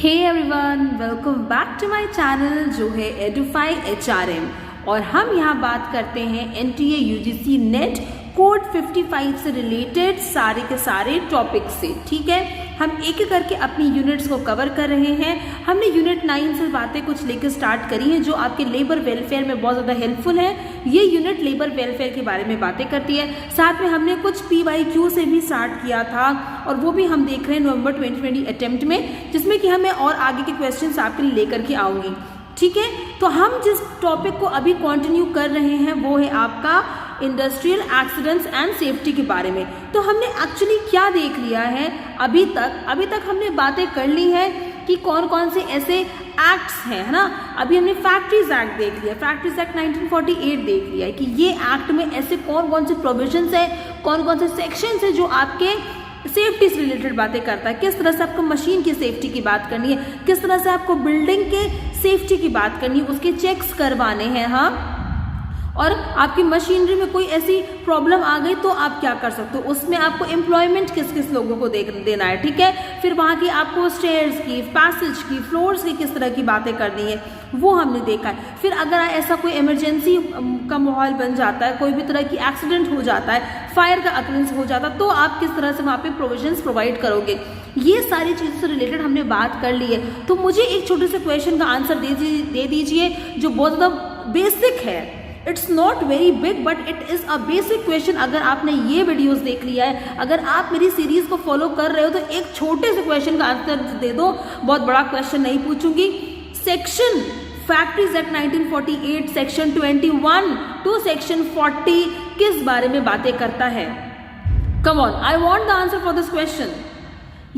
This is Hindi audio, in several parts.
Hey everyone, welcome back to my channel जो है एडुफाई HRM। और हम यहाँ बात करते हैं NTA UGC नेट कोड 55 से रिलेटेड सारे के सारे टॉपिक से। ठीक है, हम एक एक करके अपनी यूनिट्स को कवर कर रहे हैं। हमने यूनिट 9 से बातें कुछ लेकर स्टार्ट करी हैं जो आपके लेबर वेलफेयर में बहुत ज़्यादा हेल्पफुल है। ये यूनिट लेबर वेलफेयर के बारे में बातें करती है। साथ में हमने कुछ PYQ से भी स्टार्ट किया था और वो भी हम देख रहे हैं नवंबर 2020 अटेम्प्ट में, जिसमें कि हमें और आगे के क्वेश्चंस आपके लिए लेकर के आऊँगी। ठीक है, तो हम जिस टॉपिक को अभी कंटिन्यू कर रहे हैं वो है आपका इंडस्ट्रियल एक्सीडेंट्स एंड सेफ्टी के बारे में। तो हमने एक्चुअली क्या देख लिया है अभी तक हमने बातें कर ली है कि कौन कौन से ऐसे एक्ट्स हैं, है ना। अभी हमने फैक्ट्रीज एक्ट देख लिया, फैक्ट्रीज एक्ट 1948 देख लिया है कि ये एक्ट में ऐसे कौन कौन से प्रोविजंस है, कौन कौन से सेक्शंस है जो आपके सेफ्टी से रिलेटेड बातें करता है। किस तरह से आपको मशीन की सेफ्टी की बात करनी है, किस तरह से आपको बिल्डिंग के सेफ्टी की बात करनी है, उसके चेक्स करवाने हैं। हाँ, और आपकी मशीनरी में कोई ऐसी प्रॉब्लम आ गई तो आप क्या कर सकते हो, उसमें आपको एम्प्लॉयमेंट किस किस लोगों को देना है। ठीक है, फिर वहाँ की आपको स्टेयर्स की, पैसेज की, फ्लोर्स की किस तरह की बातें करनी है वो हमने देखा है। फिर अगर ऐसा कोई इमरजेंसी का माहौल बन जाता है, कोई भी तरह की एक्सीडेंट हो जाता है, फायर का अकरेंस हो जाता है, तो आप किस तरह से वहाँ पे प्रोविजंस प्रोवाइड करोगे। ये सारी चीज़ों से रिलेटेड हमने बात कर ली है। तो मुझे एक छोटे से क्वेश्चन का आंसर दे दीजिए जो बहुत ज़्यादा बेसिक है। It's not very big but it is a basic question. अगर आपने ये वीडियोस देख लिया है, अगर आप मेरी सीरीज को फॉलो कर रहे हो, तो एक छोटे से क्वेश्चन का आंसर दे दो, बहुत बड़ा क्वेश्चन नहीं पूछूंगी। Section factories act 1948 section 21 to section 40 किस बारे में बातें करता है? Come on, I want the answer for this question.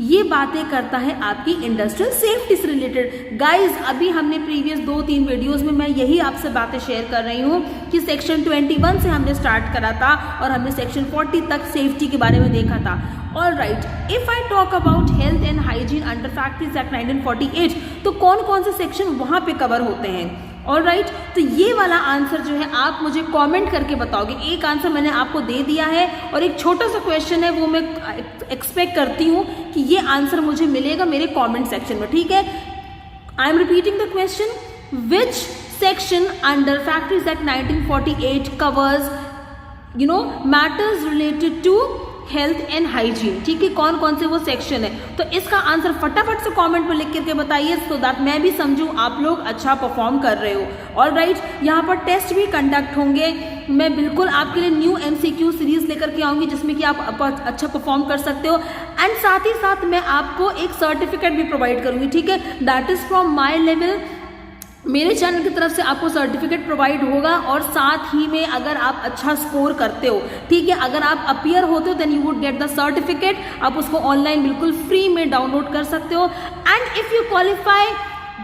ये बातें करता है आपकी इंडस्ट्रियल सेफ्टी से रिलेटेड। गाइज, अभी हमने प्रीवियस 2-3 वीडियोस में मैं यही आपसे बातें शेयर कर रही हूँ कि सेक्शन 21 से हमने स्टार्ट करा था और हमने सेक्शन 40 तक सेफ्टी के बारे में देखा था। All right, if I talk about health and hygiene under factories act 1948, तो कौन कौन से सेक्शन वहाँ पे कवर होते हैं? ऑल राइट, तो ये वाला आंसर जो है आप मुझे कमेंट करके बताओगे। एक आंसर मैंने आपको दे दिया है और एक छोटा सा क्वेश्चन है, वो मैं एक्सपेक्ट करती हूँ कि ये आंसर मुझे मिलेगा मेरे कमेंट सेक्शन में। ठीक है, I am repeating the question, which section under factories act 1948 covers matters related to health and hygiene. ठीक है, कौन कौन से वो सेक्शन है? तो इसका आंसर फटाफट से कमेंट में लिख करके बताइए, सो दैट मैं भी समझूं आप लोग अच्छा परफॉर्म कर रहे हो। ऑल राइट, यहाँ पर टेस्ट भी कंडक्ट होंगे। मैं बिल्कुल आपके लिए न्यू MCQ सीरीज लेकर के आऊँगी जिसमें कि आप अच्छा परफॉर्म कर सकते हो। एंड साथ ही साथ मैं आपको एक सर्टिफिकेट भी प्रोवाइड करूँगी। ठीक है, that is from my level. मेरे चैनल की तरफ से आपको सर्टिफिकेट प्रोवाइड होगा और साथ ही में अगर आप अच्छा स्कोर करते हो, ठीक है, अगर आप अपीयर होते हो, then you would get the certificate. आप उसको ऑनलाइन बिल्कुल फ्री में डाउनलोड कर सकते हो। And if you qualify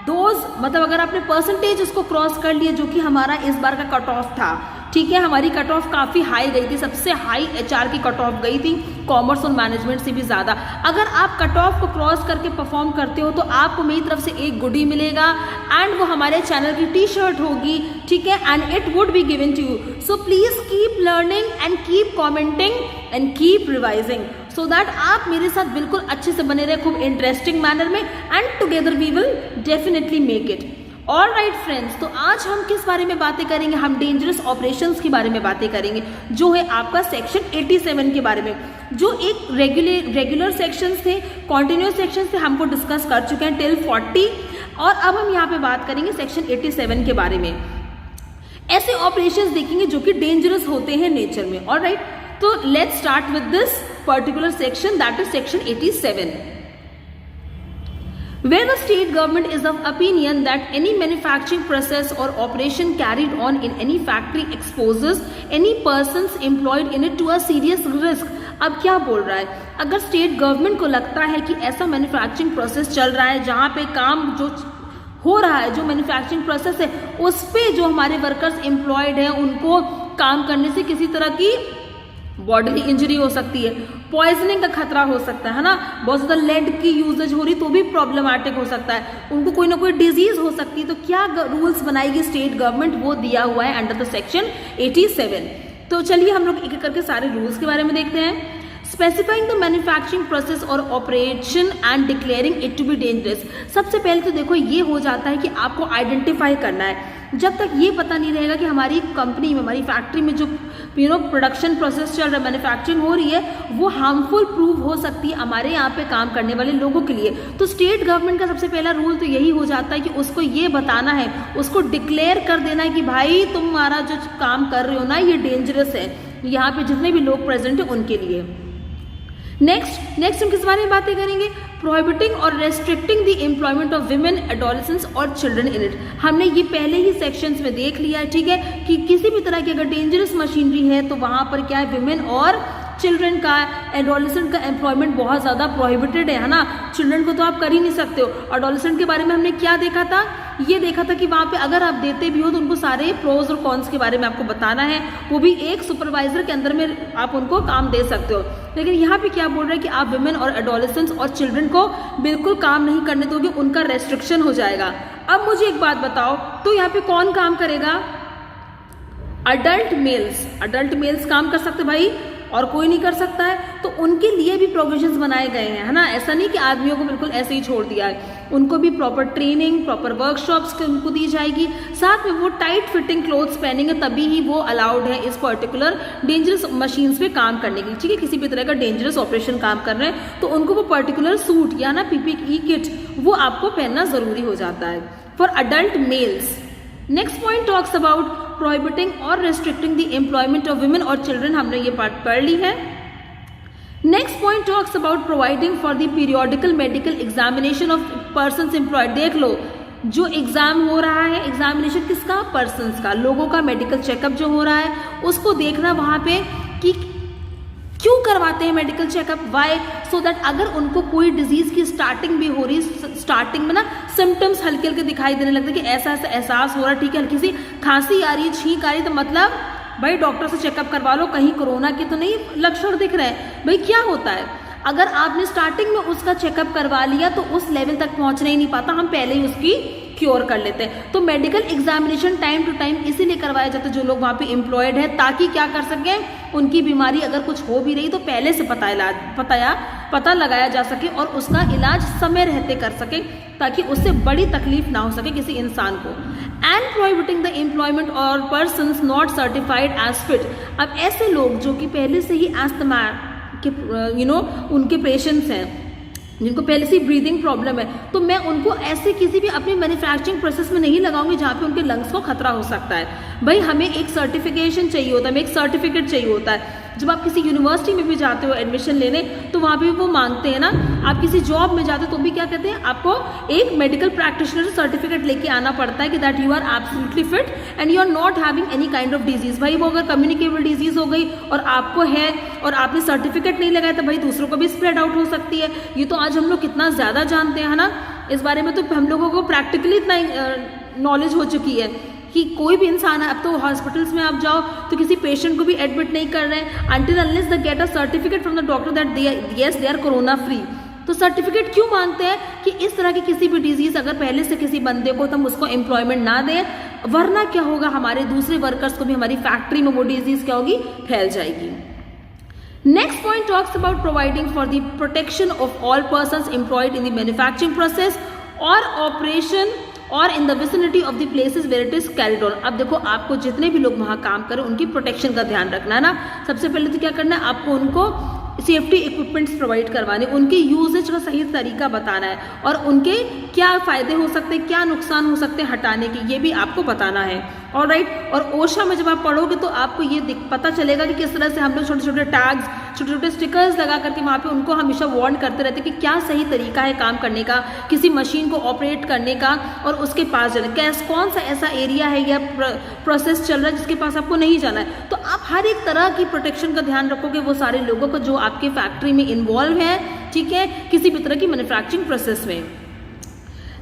those, मतलब अगर आपने परसेंटेज उसको क्रॉस कर लिया, जो कि हमारा इस बार का कट ऑफ था। ठीक है, हमारी कट ऑफ काफ़ी हाई गई थी, सबसे हाई HR की कट ऑफ गई थी, कॉमर्स और मैनेजमेंट से भी ज़्यादा। अगर आप कट ऑफ को क्रॉस करके परफॉर्म करते हो तो आपको मेरी तरफ से एक गुडी मिलेगा एंड वो हमारे चैनल की T-शर्ट होगी। ठीक है, and it would be given to you. So please keep learning and keep commenting and keep revising, so that आप मेरे साथ बिल्कुल अच्छे से बने रहे, खूब इंटरेस्टिंग मैनर में, and together we will definitely make it. All right friends, तो आज हम किस बारे में बातें करेंगे? हम डेंजरस ऑपरेशंस के बारे में बातें करेंगे, जो है आपका सेक्शन 87 के बारे में। जो एक रेगुलर सेक्शंस थे, कॉन्टिन्यूस सेक्शंस थे, हमको डिस्कस कर चुके हैं टिल 40, और अब हम यहाँ पे बात करेंगे सेक्शन 87 के बारे में। ऐसे ऑपरेशंस देखेंगे जो कि डेंजरस होते हैं नेचर में। ऑल राइट, तो let's start with this particular section, that is section 87. Where the state government is of opinion that any manufacturing process or operation carried on in any factory exposes any persons employed in it to a serious risk. अब क्या बोल रहा है? अगर स्टेट गवर्नमेंट को लगता है कि ऐसा मैन्युफैक्चरिंग प्रोसेस चल रहा है जहाँ पे काम जो हो रहा है, जो मैन्युफैक्चरिंग प्रोसेस है, उस पे जो हमारे वर्कर्स एम्प्लॉयड हैं उनको काम करने से किसी तरह की बॉडीली इंजरी हो सकती है, पॉइजनिंग का खतरा हो सकता है ना, बहुत ज़्यादा लेड की यूजेज हो रही तो भी प्रॉब्लमेटिक हो सकता है, उनको कोई ना कोई डिजीज हो सकती है, तो क्या रूल्स बनाएगी स्टेट गवर्नमेंट, वो दिया हुआ है अंडर द सेक्शन 87। तो चलिए हम लोग एक एक करके सारे रूल्स के बारे में देखते हैं। स्पेसिफाइंग द मैन्युफैक्चरिंग प्रोसेस और operation and declaring it to be dangerous. सबसे पहले तो देखो ये हो जाता है कि आपको आइडेंटिफाई करना है। जब तक ये पता नहीं रहेगा कि हमारी कंपनी में, हमारी फैक्ट्री में जो प्रोडक्शन प्रोसेस चल रहा है, मैन्युफैक्चरिंग हो रही है, वो हार्मफुल प्रूव हो सकती है हमारे यहाँ पे काम करने वाले लोगों के लिए। तो स्टेट गवर्नमेंट का सबसे पहला रूल तो यही हो जाता है कि उसको ये बताना है, उसको डिक्लेयर कर देना है कि भाई तुम्हारा जो काम कर रहे हो ना ये डेंजरस है, यहाँ पे जितने भी लोग प्रेजेंट है उनके लिए। नेक्स्ट हम किस बारे में बातें करेंगे? प्रोहिबिटिंग और restricting the employment of women, adolescents और चिल्ड्रन इन इट। हमने ये पहले ही सेक्शंस में देख लिया है, ठीक है, कि किसी भी तरह की अगर डेंजरस मशीनरी है तो वहां पर क्या है, विमेन और चिल्ड्रन का, एडोलेसेंट का एम्प्लॉयमेंट बहुत ज़्यादा प्रोहिबिटेड है ना। चिल्ड्रन को तो आप कर ही नहीं सकते हो। एडोलेसेंट के बारे में हमने क्या देखा था? ये देखा था कि वहाँ पे अगर आप देते भी हो तो उनको सारे प्रोज और कॉन्स के बारे में आपको बताना है, वो भी एक सुपरवाइजर के अंदर में आप उनको काम दे सकते हो। लेकिन यहाँ पे क्या बोल रहे हैं कि आप विमेन और एडोलेसेंट्स और चिल्ड्रन को बिल्कुल काम नहीं करने दोगे, उनका रेस्ट्रिक्शन हो जाएगा। अब मुझे एक बात बताओ, तो यहाँ पे कौन काम करेगा? अडल्ट मेल्स काम कर सकते भाई, और कोई नहीं कर सकता है। तो उनके लिए भी प्रोविजंस बनाए गए हैं, है ना। ऐसा नहीं कि आदमियों को बिल्कुल ऐसे ही छोड़ दिया है, उनको भी प्रॉपर ट्रेनिंग, प्रॉपर वर्कशॉप्स उनको दी जाएगी। साथ में वो टाइट फिटिंग क्लोथ्स पहनेंगे तभी ही वो अलाउड है इस पर्टिकुलर डेंजरस मशीन्स पे काम करने के लिए, ठीक है। किसी भी तरह का डेंजरस ऑपरेशन काम कर रहे हैं तो उनको वो पर्टिकुलर सूट या ना पीपीई किट वो आपको पहनना जरूरी हो जाता है for adult males. Next point talks about prohibiting और restricting the employment of women और चिल्ड्रन, हमने ये पार्ट पढ़ ली है। Next point talks about providing for the periodical medical examination of persons employed. देख लो, जो एग्जाम हो रहा है, एग्जामिनेशन किसका? पर्सन्स का, लोगों का मेडिकल चेकअप जो हो रहा है उसको देखना वहां पे कि क्यों करवाते हैं medical checkup, why, so that अगर उनको कोई डिजीज की स्टार्टिंग भी हो रही, स्टार्टिंग में ना सिम्टम्स हल्के हल्के दिखाई देने लगते कि ऐसा ऐसा एहसास हो रहा है, ठीक है, हल्की सी खांसी आ रही है, छींक आ रही है, तो मतलब भाई डॉक्टर से चेकअप करवा लो, कहीं कोरोना के तो नहीं लक्षण दिख रहे हैं। भाई क्या होता है, अगर आपने स्टार्टिंग में उसका चेकअप करवा लिया तो उस लेवल तक पहुंचना ही नहीं पाता, हम पहले ही उसकी क्योर कर लेते हैं। तो medical examination time to time इसीलिए करवाया जाता है जो लोग वहाँ पे एम्प्लॉयड है, ताकि क्या कर सकें, उनकी बीमारी अगर कुछ हो भी रही तो पहले से पता लगाया जा सके और उसका इलाज समय रहते कर सके, ताकि उससे बड़ी तकलीफ ना हो सके किसी इंसान को। एंड प्रोहिबिटिंग द एम्प्लॉयमेंट और persons not certified as fit. अब ऐसे लोग जो कि पहले से ही अस्थमा के उनके पेशेंट्स हैं, जिनको पहले से ब्रीदिंग प्रॉब्लम है, तो मैं उनको ऐसे किसी भी अपनी मैन्युफैक्चरिंग प्रोसेस में नहीं लगाऊंगी जहाँ पे उनके लंग्स को खतरा हो सकता है। भाई हमें एक सर्टिफिकेशन चाहिए होता है, हमें एक सर्टिफिकेट चाहिए होता है। जब आप किसी यूनिवर्सिटी में भी जाते हो एडमिशन लेने तो वहाँ पे वो मांगते हैं ना, आप किसी जॉब में जाते हो तो भी क्या कहते हैं, आपको एक मेडिकल प्रैक्टिशनर सर्टिफिकेट लेके आना पड़ता है कि that you are absolutely fit and you are not having any kind of disease. भाई वो अगर कम्युनिकेबल डिजीज हो गई और आपको है और आपने सर्टिफिकेट नहीं लगाया तो भाई दूसरों को भी स्प्रेड आउट हो सकती है। ये तो आज हम लोग कितना ज्यादा जानते हैं ना इस बारे में, तो हम लोगों को प्रैक्टिकली इतना नॉलेज हो चुकी है कि कोई भी इंसान है, अब तो हॉस्पिटल्स में आप जाओ तो किसी पेशेंट को भी एडमिट नहीं कर रहे हैं until unless they get a certificate from the doctor that they are corona free. तो सर्टिफिकेट क्यों मांगते हैं कि इस तरह की किसी भी डिजीज अगर पहले से किसी बंदे को तो हम उसको एम्प्लॉयमेंट ना दें, वरना क्या होगा, हमारे दूसरे वर्कर्स को भी हमारी फैक्ट्री में वो डिजीज क्या होगी, फैल जाएगी। Next point talks about providing for the protection of all persons employed in the manufacturing process और ऑपरेशन और in the vicinity of the places where it is carried on. अब देखो, आपको जितने भी लोग वहां काम करें उनकी प्रोटेक्शन का ध्यान रखना है ना। सबसे पहले तो क्या करना है, आपको उनको सेफ्टी इक्विपमेंट्स प्रोवाइड करवाने, उनके यूजेज का सही तरीका बताना है और उनके क्या फायदे हो सकते हैं, क्या नुकसान हो सकते हैं हटाने के, ये भी आपको बताना है। ऑलराइट, और ओशा में जब आप पढ़ोगे तो आपको ये पता चलेगा कि किस तरह से हम लोग छोटे छोटे टैग्स, छोटे छोटे स्टिकर्स लगा करके वहाँ पे उनको हमेशा वार्न करते रहते हैं कि क्या सही तरीका है काम करने का, किसी मशीन को ऑपरेट करने का और उसके पास जाना, कौन सा ऐसा एरिया है या प्रोसेस चल रहा है जिसके पास आपको नहीं जाना है। तो आप हर एक तरह की प्रोटेक्शन का ध्यान रखोगे वो सारे लोगों को जो आपके फैक्ट्री में इन्वॉल्व है, ठीक है, किसी भी तरह की मैन्युफैक्चरिंग प्रोसेस में।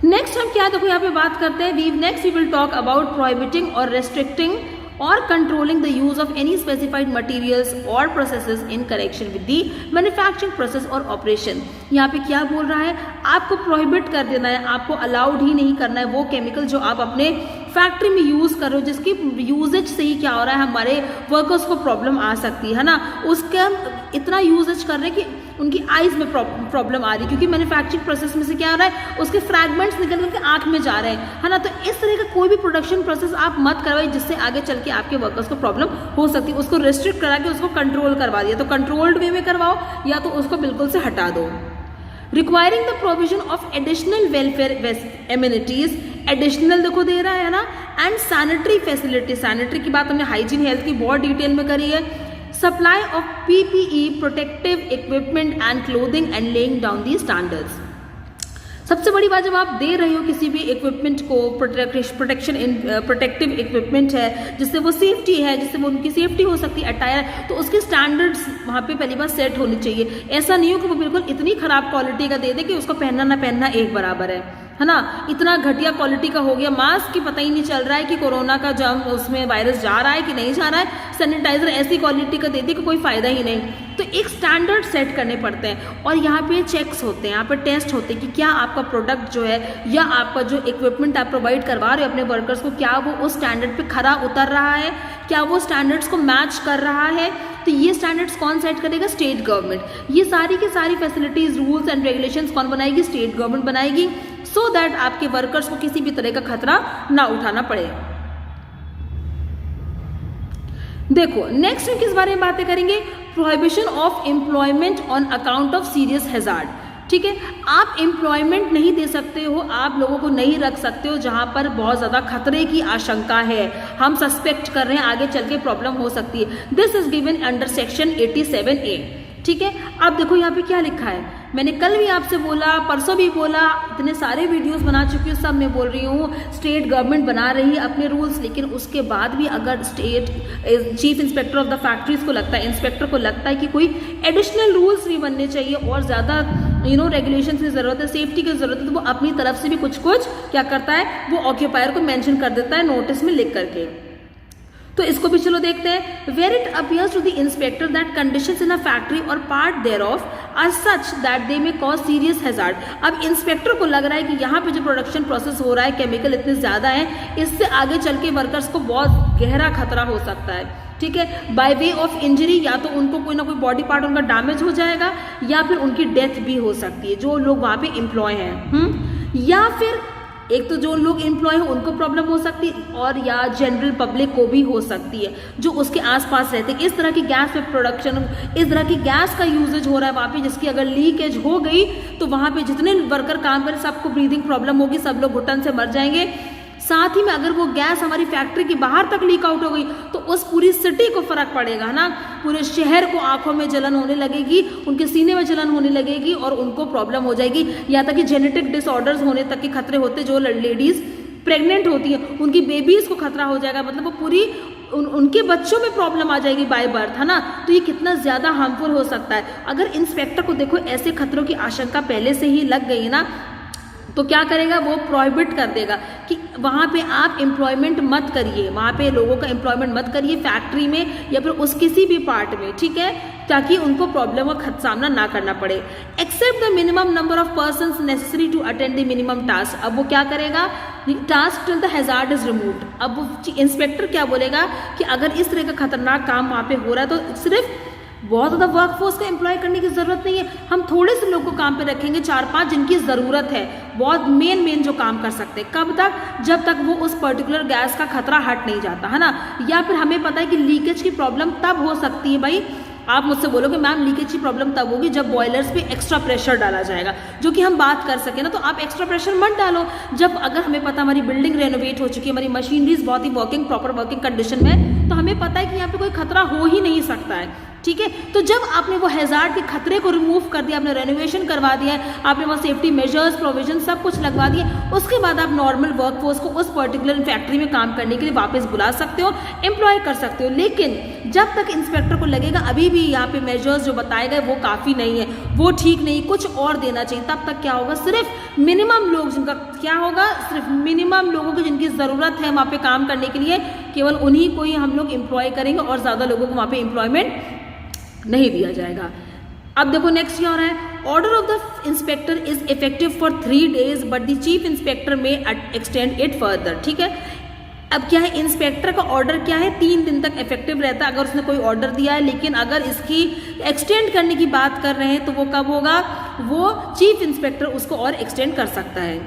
नेक्स्ट हम क्या देखो यहाँ पे बात करते हैं, next we will talk about prohibiting और रेस्ट्रिक्टिंग और controlling the use of any specified materials और processes in connection with the manufacturing process और ऑपरेशन। यहाँ पे क्या बोल रहा है, आपको प्रोहिबिट कर देना है, आपको अलाउड ही नहीं करना है वो केमिकल जो आप अपने फैक्ट्री में यूज कर रहे हो, जिसकी यूजेज से ही क्या हो रहा है, हमारे वर्कर्स को प्रॉब्लम आ सकती है ना, उसका इतना यूजेज कर रहे हैं कि उनकी आईज में प्रॉब्लम आ रही है, क्योंकि मैन्युफैक्चरिंग प्रोसेस में से क्या हो रहा है, उसके फ्रैगमेंट्स निकल करके आंख में जा रहे हैं, है ना। तो इस तरह का कोई भी प्रोडक्शन प्रोसेस आप मत करवाइए जिससे आगे चल के आपके वर्कर्स को प्रॉब्लम हो सकती है। उसको रिस्ट्रिक्ट करा के उसको कंट्रोल करवा दिया, तो कंट्रोल्ड वे में करवाओ या तो उसको बिल्कुल से हटा दो। Requiring the provision of additional welfare amenities, additional देखो दे रहा है ना, एंड सैनिटरी फैसिलिटी, सैनिटरी की बात हमने हाइजीन हेल्थ की बहुत डिटेल में करी है। Supply of PPE, protective equipment and clothing and laying down the standards. सबसे बड़ी बात, जब आप दे रहे हो किसी भी इक्विपमेंट को, प्रोटेक्टिव इक्विपमेंट है जिससे वो सेफ्टी है, जिससे वो उनकी सेफ्टी हो सकती है, अटायर, तो उसके स्टैंडर्ड्स वहाँ पे पहली बार सेट होनी चाहिए। ऐसा नहीं हो कि वो बिल्कुल इतनी खराब क्वालिटी का दे दे कि उसको पहनना ना पहनना एक बराबर है ना। इतना घटिया क्वालिटी का हो गया, मास्क की पता ही नहीं चल रहा है कि कोरोना का जम उसमें वायरस जा रहा है कि नहीं जा रहा है, सैनिटाइजर ऐसी क्वालिटी का दे दे कि कोई फायदा ही नहीं। तो एक स्टैंडर्ड सेट करने पड़ते हैं, और यहाँ पे चेक्स होते हैं, यहाँ पे टेस्ट होते हैं कि क्या आपका प्रोडक्ट जो है या आपका जो इक्विपमेंट आप प्रोवाइड करवा रहे हो अपने वर्कर्स को, क्या वो उस स्टैंडर्ड पे खरा उतर रहा है, क्या वो स्टैंडर्ड्स को मैच कर रहा है। तो ये स्टैंडर्ड्स कौन सेट करेगा, स्टेट गवर्नमेंट। ये सारी की सारी फैसिलिटीज, रूल्स एंड रेगुलेशंस कौन बनाएगी, स्टेट गवर्नमेंट बनाएगी, सो दैट आपके वर्कर्स को किसी भी तरह का खतरा ना उठाना पड़े। देखो नेक्स्ट हम किस बारे में बातें करेंगे, prohibition of employment on account of serious hazard. ठीक है, आप एम्प्लॉयमेंट नहीं दे सकते हो, आप लोगों को नहीं रख सकते हो जहां पर बहुत ज़्यादा खतरे की आशंका है, हम सस्पेक्ट कर रहे हैं आगे चल के प्रॉब्लम हो सकती है। This is given under section 87A। ठीक है, अब देखो यहाँ पे क्या लिखा है, मैंने कल भी आपसे बोला, परसों भी बोला, इतने सारे वीडियोस बना चुकी हूँ, सब मैं बोल रही हूँ स्टेट गवर्नमेंट बना रही है अपने रूल्स, लेकिन उसके बाद भी अगर state chief inspector of the factories को लगता है, इंस्पेक्टर को लगता है कि कोई एडिशनल रूल्स भी बनने चाहिए और ज़्यादा रेगुलेशन की ज़रूरत है, सेफ्टी की ज़रूरत है, तो वो अपनी तरफ से भी कुछ क्या करता है, वो ऑक्यूपायर को मेंशन कर देता है नोटिस में लिख करके। तो इसको भी चलो देखते हैं। Where it appears to the inspector that conditions in a factory और part there of are such that they may cause serious hazard. अब इंस्पेक्टर को लग रहा है कि यहाँ पे जो प्रोडक्शन प्रोसेस हो रहा है, केमिकल इतने ज़्यादा है, इससे आगे चल के वर्कर्स को बहुत गहरा खतरा हो सकता है। ठीक है, बाय वे ऑफ इंजरी, या तो उनको कोई ना कोई बॉडी पार्ट उनका डैमेज हो जाएगा, या फिर उनकी डेथ भी हो सकती है जो लोग वहाँ पे एम्प्लॉय हैं। या फिर एक तो जो लोग एम्प्लॉय हो उनको प्रॉब्लम हो सकती है, और या जनरल पब्लिक को भी हो सकती है जो उसके आसपास रहते हैं। इस तरह की गैस पे प्रोडक्शन, इस तरह की गैस का यूजेज हो रहा है वहाँ पे, जिसकी अगर लीकेज हो गई तो वहाँ पे जितने वर्कर काम करें सबको ब्रीदिंग प्रॉब्लम होगी, सब लोग घुटन से मर जाएंगे। साथ ही में अगर वो गैस हमारी फैक्ट्री के बाहर तक लीक आउट हो गई तो उस पूरी सिटी को फर्क पड़ेगा ना, पूरे शहर को आंखों में जलन होने लगेगी, उनके सीने में जलन होने लगेगी और उनको प्रॉब्लम हो जाएगी। यहाँ तक कि जेनेटिक डिसऑर्डर्स होने तक के खतरे होते, जो लेडीज प्रेग्नेंट होती हैं उनकी बेबीज को खतरा हो जाएगा, मतलब वो पूरी उनके बच्चों में प्रॉब्लम आ जाएगी बाय बर्थ, है ना। तो ये कितना ज़्यादा हार्मफुल हो सकता है। अगर इंस्पेक्टर को देखो ऐसे खतरों की आशंका पहले से ही लग गई ना, तो क्या करेगा, वो प्रोहिबिट कर देगा कि वहाँ पे आप एम्प्लॉयमेंट मत करिए, वहाँ पे लोगों का एम्प्लॉयमेंट मत करिए फैक्ट्री में या फिर उस किसी भी पार्ट में, ठीक है, ताकि उनको प्रॉब्लम का सामना ना करना पड़े। Except the minimum number of persons necessary to attend the minimum task. अब वो क्या करेगा, task till the hazard is removed. अब वो इंस्पेक्टर क्या बोलेगा कि अगर इस तरह का खतरनाक काम वहाँ पे हो रहा है तो सिर्फ बहुत ज़्यादा वर्कफोर्स को एम्प्लॉय करने की ज़रूरत नहीं है, हम थोड़े से लोग को काम पे रखेंगे, 4-5 जिनकी ज़रूरत है, बहुत मेन जो काम कर सकते हैं। कब तक, जब तक वो उस पर्टिकुलर गैस का खतरा हट नहीं जाता, है ना। या फिर हमें पता है कि लीकेज की प्रॉब्लम तब हो सकती है, भाई आप मुझसे बोलोगे मैम लीकेज की प्रॉब्लम तब होगी जब बॉयलर्स पे एक्स्ट्रा प्रेशर डाला जाएगा, जो कि हम बात कर सके ना। तो आप एक्स्ट्रा प्रेशर मत डालो जब अगर हमें पता हमारी बिल्डिंग रेनोवेट हो चुकी है, हमारी मशीनरीज बहुत ही प्रॉपर वर्किंग कंडीशन में, तो हमें पता है कि यहाँ पे कोई खतरा हो ही नहीं सकता है, ठीक है। तो जब आपने वो हैजार्ड के खतरे को रिमूव कर दिया, आपने रेनोवेशन करवा दिया है, आपने वहाँ सेफ्टी मेजर्स, प्रोविजन सब कुछ लगवा दिया, उसके बाद आप नॉर्मल वर्कफोर्स को उस पर्टिकुलर फैक्ट्री में काम करने के लिए वापस बुला सकते हो, एम्प्लॉय कर सकते हो। लेकिन जब तक इंस्पेक्टर को लगेगा अभी भी यहाँ पे मेजर्स जो बताए गए वो काफ़ी नहीं है, वो ठीक नहीं, कुछ और देना चाहिए, तब तक क्या होगा, सिर्फ मिनिमम लोग जिनका क्या होगा, सिर्फ मिनिमम लोगों की जिनकी ज़रूरत है वहाँ पे काम करने के लिए, केवल उन्हीं को ही हम लोग एम्प्लॉय करेंगे और ज़्यादा लोगों को वहाँ पे एम्प्लॉयमेंट नहीं दिया जाएगा। अब देखो नेक्स्ट क्या हो रहा है, order of the inspector is effective for 3 days but the chief inspector में एक्सटेंड इट फर्दर। ठीक है, अब क्या है, इंस्पेक्टर का ऑर्डर क्या है, 3 दिन तक इफेक्टिव रहता है अगर उसने कोई ऑर्डर दिया है, लेकिन अगर इसकी एक्सटेंड करने की बात कर रहे हैं तो वो कब होगा, वो चीफ इंस्पेक्टर उसको और एक्सटेंड कर सकता है।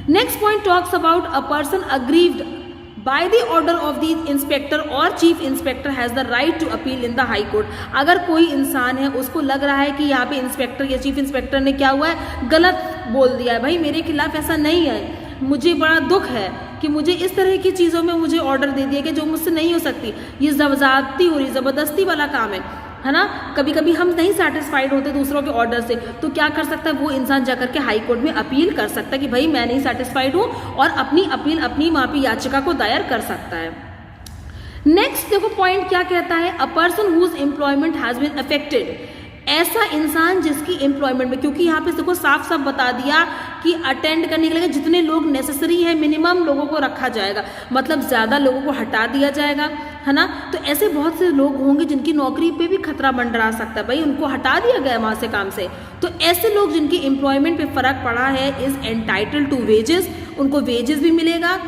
Next point talks about a person aggrieved by the order of the inspector or chief inspector has the right to appeal in the high court। अगर कोई इंसान है उसको लग रहा है कि यहाँ पे इंस्पेक्टर या चीफ इंस्पेक्टर ने क्या हुआ है, गलत बोल दिया है, भाई मेरे खिलाफ ऐसा नहीं है, मुझे बड़ा दुख है कि मुझे इस तरह की चीज़ों में मुझे ऑर्डर दे दिया कि जो मुझसे नहीं हो सकती, ये ज़बरदस्ती हो रही, ज़बरदस्ती वाला काम है ना। कभी कभी हम नहीं सेटिस्फाइड होते दूसरों के ऑर्डर से, तो क्या कर सकता है वो इंसान जाकर के हाई कोर्ट में अपील कर सकता है कि भाई मैं नहीं सेटिस्फाइड हूँ, और अपनी अपील अपनी वहाँ पे याचिका को दायर कर सकता है। नेक्स्ट देखो पॉइंट क्या कहता है, a person whose employment has been affected, ऐसा इंसान जिसकी एम्प्लॉयमेंट में, क्योंकि यहाँ पे देखो साफ साफ बता दिया कि अटेंड करने के लिए जितने लोग नेसेसरी है मिनिमम लोगों को रखा जाएगा, मतलब ज़्यादा लोगों को हटा दिया जाएगा, है ना। तो ऐसे बहुत से लोग होंगे जिनकी नौकरी पे भी खतरा मंडरा सकता है, भाई उनको हटा दिया गया वहाँ से काम से, तो ऐसे लोग जिनकी एम्प्लॉयमेंट पे फ़र्क पड़ा है इज़ एंटाइटल्ड टू वेजेस, उनको वेजेस भी मिलेगा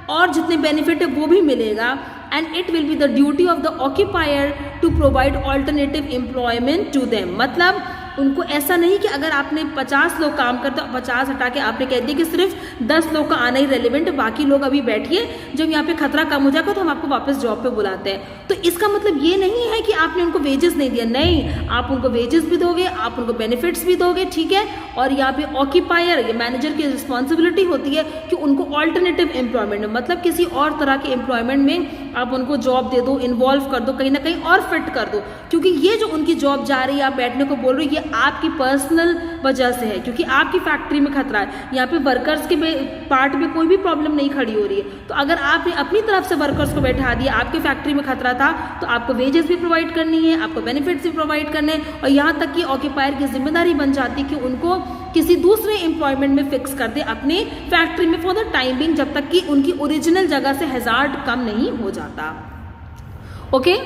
और जितने बेनिफिट है वो भी मिलेगा। And it will be the duty of the occupier to provide alternative employment to them, मतलब उनको ऐसा नहीं कि अगर आपने 50 लोग काम करते हो 50 हटा के आपने कह दिया कि सिर्फ 10 लोग का आना ही रेलिवेंट, बाकी लोग अभी बैठिए, जब यहाँ पे खतरा कम हो जाएगा तो हम आपको वापस जॉब पे बुलाते हैं। तो इसका मतलब ये नहीं है कि आपने उनको वेजेस नहीं दिया, नहीं, आप उनको वेजेस भी दोगे, आप उनको बेनिफिट्स भी दोगे, ठीक है। और यहाँ पे ऑक्यूपायर या मैनेजर की रिस्पॉन्सिबिलिटी होती है कि उनको ऑल्टरनेटिव एम्प्लॉयमेंट में, मतलब किसी और तरह के एम्प्लॉयमेंट में आप उनको जॉब दे दो, इन्वॉल्व कर दो, कहीं ना कहीं और फिट कर दो, क्योंकि ये जो उनकी जॉब जा रही है आप बैठने को बोल रहे हो, ये आपकी पर्सनल वजह से है, क्योंकि आपकी फैक्ट्री में खतरा है, यहाँ पे वर्कर्स के पार्ट में कोई भी प्रॉब्लम नहीं खड़ी हो रही है। तो अगर आपने अपनी तरफ से वर्कर्स को बैठा दिया, आपकी फैक्ट्री में खतरा था, तो आपको वेजेस भी प्रोवाइड करनी है, आपको बेनिफिट्स भी प्रोवाइड करने, और यहाँ तक कि ऑक्यूपायर की जिम्मेदारी बन जाती है कि उनको किसी दूसरे एम्प्लॉयमेंट में फिक्स कर दे अपनी फैक्ट्री में फॉर द टाइम बिंग, जब तक कि उनकी ओरिजिनल जगह से हैजार्ड कम नहीं हो जाता। Okay,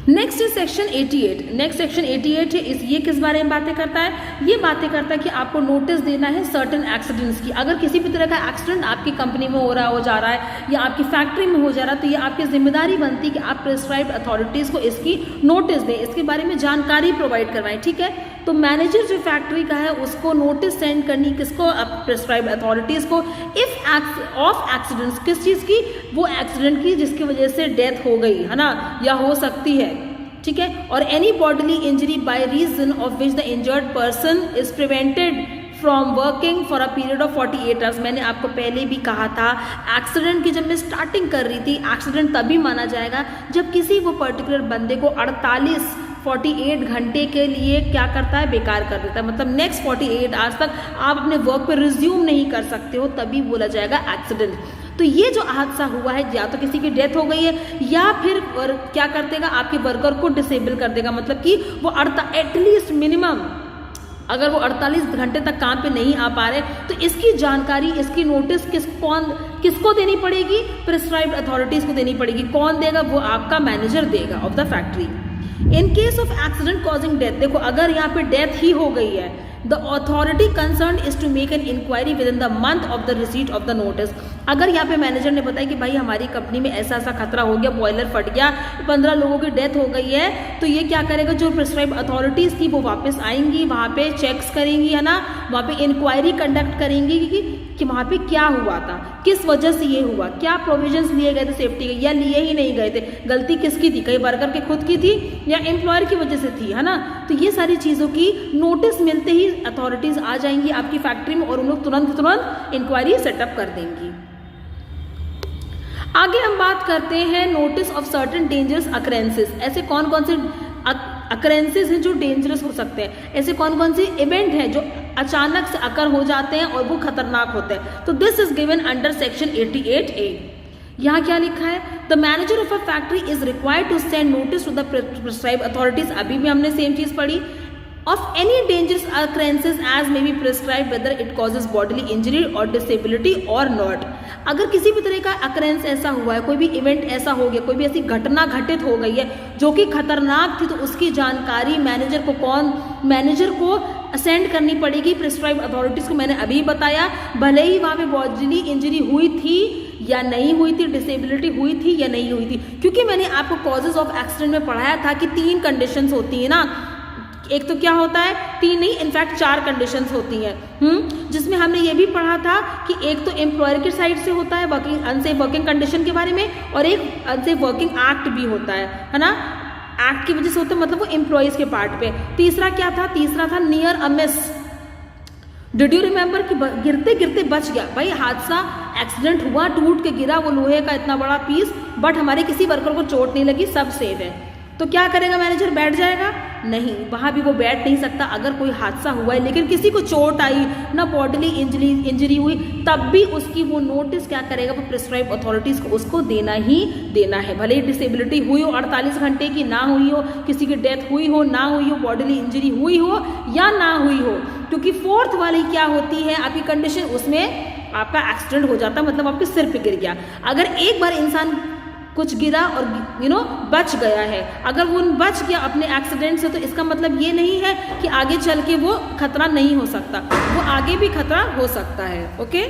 next is section 88। Next section 88 है, ये किस बारे में बातें करता है, ये बातें करता है कि आपको नोटिस देना है सर्टेन एक्सीडेंट्स की। अगर किसी भी तरह का एक्सीडेंट आपकी कंपनी में हो जा रहा है या आपकी फैक्ट्री में हो जा रहा है, तो ये आपकी जिम्मेदारी बनती है कि आप प्रिस्क्राइब्ड अथॉरिटीज़ को इसकी नोटिस दें, इसके बारे में जानकारी प्रोवाइड करवाएं, ठीक है। तो मैनेजर जो फैक्ट्री का है उसको नोटिस सेंड करनी किसको, प्रिस्क्राइब्ड अथॉरिटीज़ को, इफ ऑफ एक्सीडेंट्स, किस चीज़ की, वो एक्सीडेंट की जिसकी वजह से डेथ हो गई है ना, या हो सकती है, ठीक है। और any bodily injury by reason of which the injured person is prevented from working for a period of 48 hours. मैंने आपको पहले भी कहा था, एक्सीडेंट की जब मैं स्टार्टिंग कर रही थी, एक्सीडेंट तभी माना जाएगा जब किसी वो पर्टिकुलर बंदे को 48 घंटे के लिए क्या करता है, बेकार कर देता है, मतलब नेक्स्ट 48 आवर्स तक आप अपने वर्क पर रिज्यूम नहीं कर सकते हो, तभी बोला जाएगा एक्सीडेंट। तो ये जो हादसा हुआ है, या तो किसी की डेथ हो गई है या फिर क्या कर देगा, आपके वर्कर को डिसेबल कर देगा, मतलब कि वो एटलीस्ट मिनिमम अगर वो 48 घंटे तक काम पे नहीं आ पा रहे, तो इसकी जानकारी, इसकी नोटिस किसको देनी पड़ेगी, प्रिस्क्राइब्ड अथॉरिटीज को देनी पड़ेगी। कौन देगा, वो आपका मैनेजर देगा of the factory. In case of accident causing death, देखो अगर यहाँ पे डेथ ही हो गई है, the authority concern is to make an inquiry within the month of the receipt of the notice. अगर यहाँ पे मैनेजर ने बताया कि भाई हमारी कंपनी में ऐसा ऐसा खतरा हो गया, बॉयलर फट गया, 15 लोगों की डेथ हो गई है, तो ये क्या करेगा, जो प्रिस्क्राइब अथॉरिटीज़ थी वो वापस आएंगी, वहाँ पे चेक्स करेंगी, है ना, वहाँ पे इंक्वायरी कंडक्ट करेंगी कि वहाँ पे क्या हुआ था, किस वजह से ये हुआ, क्या प्रोविजंस लिए गए थे सेफ्टी के, या लिए ही नहीं गए थे, गलती किसकी थी, कई वर्कर के खुद की थी या एम्प्लॉयर की वजह से थी, है ना। तो ये सारी चीज़ों की नोटिस मिलते ही अथॉरिटीज़ आ जाएंगी आपकी फैक्ट्री में और उन लोग तुरंत इंक्वायरी सेटअप कर देंगी। आगे हम बात करते हैं notice of certain dangerous occurrences. ऐसे कौन कौन से अकरेंसेस हैं जो डेंजरस हो सकते हैं, ऐसे कौन कौन से इवेंट हैं जो अचानक से अकर हो जाते हैं और वो खतरनाक होते हैं। तो this is given under section 88A। यहाँ क्या लिखा है, the manager of a factory is required to send notice to the prescribe authorities, अभी भी हमने सेम चीज पढ़ी, of any dangerous occurrences as may be prescribed whether it causes bodily injury or disability or not। अगर किसी भी तरह का अकरेंस ऐसा हुआ है, कोई भी इवेंट ऐसा हो गया, कोई भी ऐसी घटना घटित हो गई है जो कि खतरनाक थी, तो उसकी जानकारी मैनेजर को सेंड करनी पड़ेगी प्रिस्क्राइब अथॉरिटीज को। मैंने अभी बताया, भले ही वहाँ पे बॉडीली इंजरी हुई थी या नहीं हुई थी, डिसेबिलिटी हुई थी या नहीं हुई थी। क्योंकि मैंने आपको कॉजेज ऑफ एक्सीडेंट में पढ़ाया था कि 3 कंडीशंस होती है ना, एक तो क्या होता है, 3 नहीं इनफैक्ट 4 कंडीशंस होती हैं, जिसमें हमने ये भी पढ़ा था कि एक तो एम्प्लॉयर की साइड से होता है वर्किंग अनसेफ वर्किंग कंडीशन के बारे में, और एक अनसेफ वर्किंग एक्ट भी होता है ना, एक्ट की वजह से होता है मतलब वो एम्प्लॉयज के पार्ट पे। तीसरा क्या था, तीसरा था near a miss. Did you remember कि गिरते गिरते बच गया, भाई हादसा एक्सीडेंट हुआ, टूट के गिरा वो लोहे का इतना बड़ा पीस, बट हमारे किसी वर्कर को चोट नहीं लगी, सब सेफ है। तो क्या करेगा मैनेजर, बैठ जाएगा? नहीं, वहाँ भी वो बैठ नहीं सकता। अगर कोई हादसा हुआ है लेकिन किसी को चोट आई ना, बॉडीली इंजरी हुई, तब भी उसकी वो नोटिस क्या करेगा, वो प्रिस्क्राइब अथॉरिटीज को उसको देना ही देना है। भले ही डिसेबिलिटी हुई हो 48 घंटे की, ना हुई हो, किसी की डेथ हुई हो ना हुई हो, बॉडीली इंजरी हुई हो या ना हुई हो। क्योंकि 4th वाली क्या होती है आपकी कंडीशन, उसमें आपका एक्सीडेंट हो जाता, मतलब आपके सिर पे गिर गया। अगर एक बार इंसान कुछ गिरा और बच गया है, अगर वो बच गया अपने एक्सीडेंट से, तो इसका मतलब ये नहीं है कि आगे चल के वो खतरा नहीं हो सकता, वो आगे भी खतरा हो सकता है। Okay,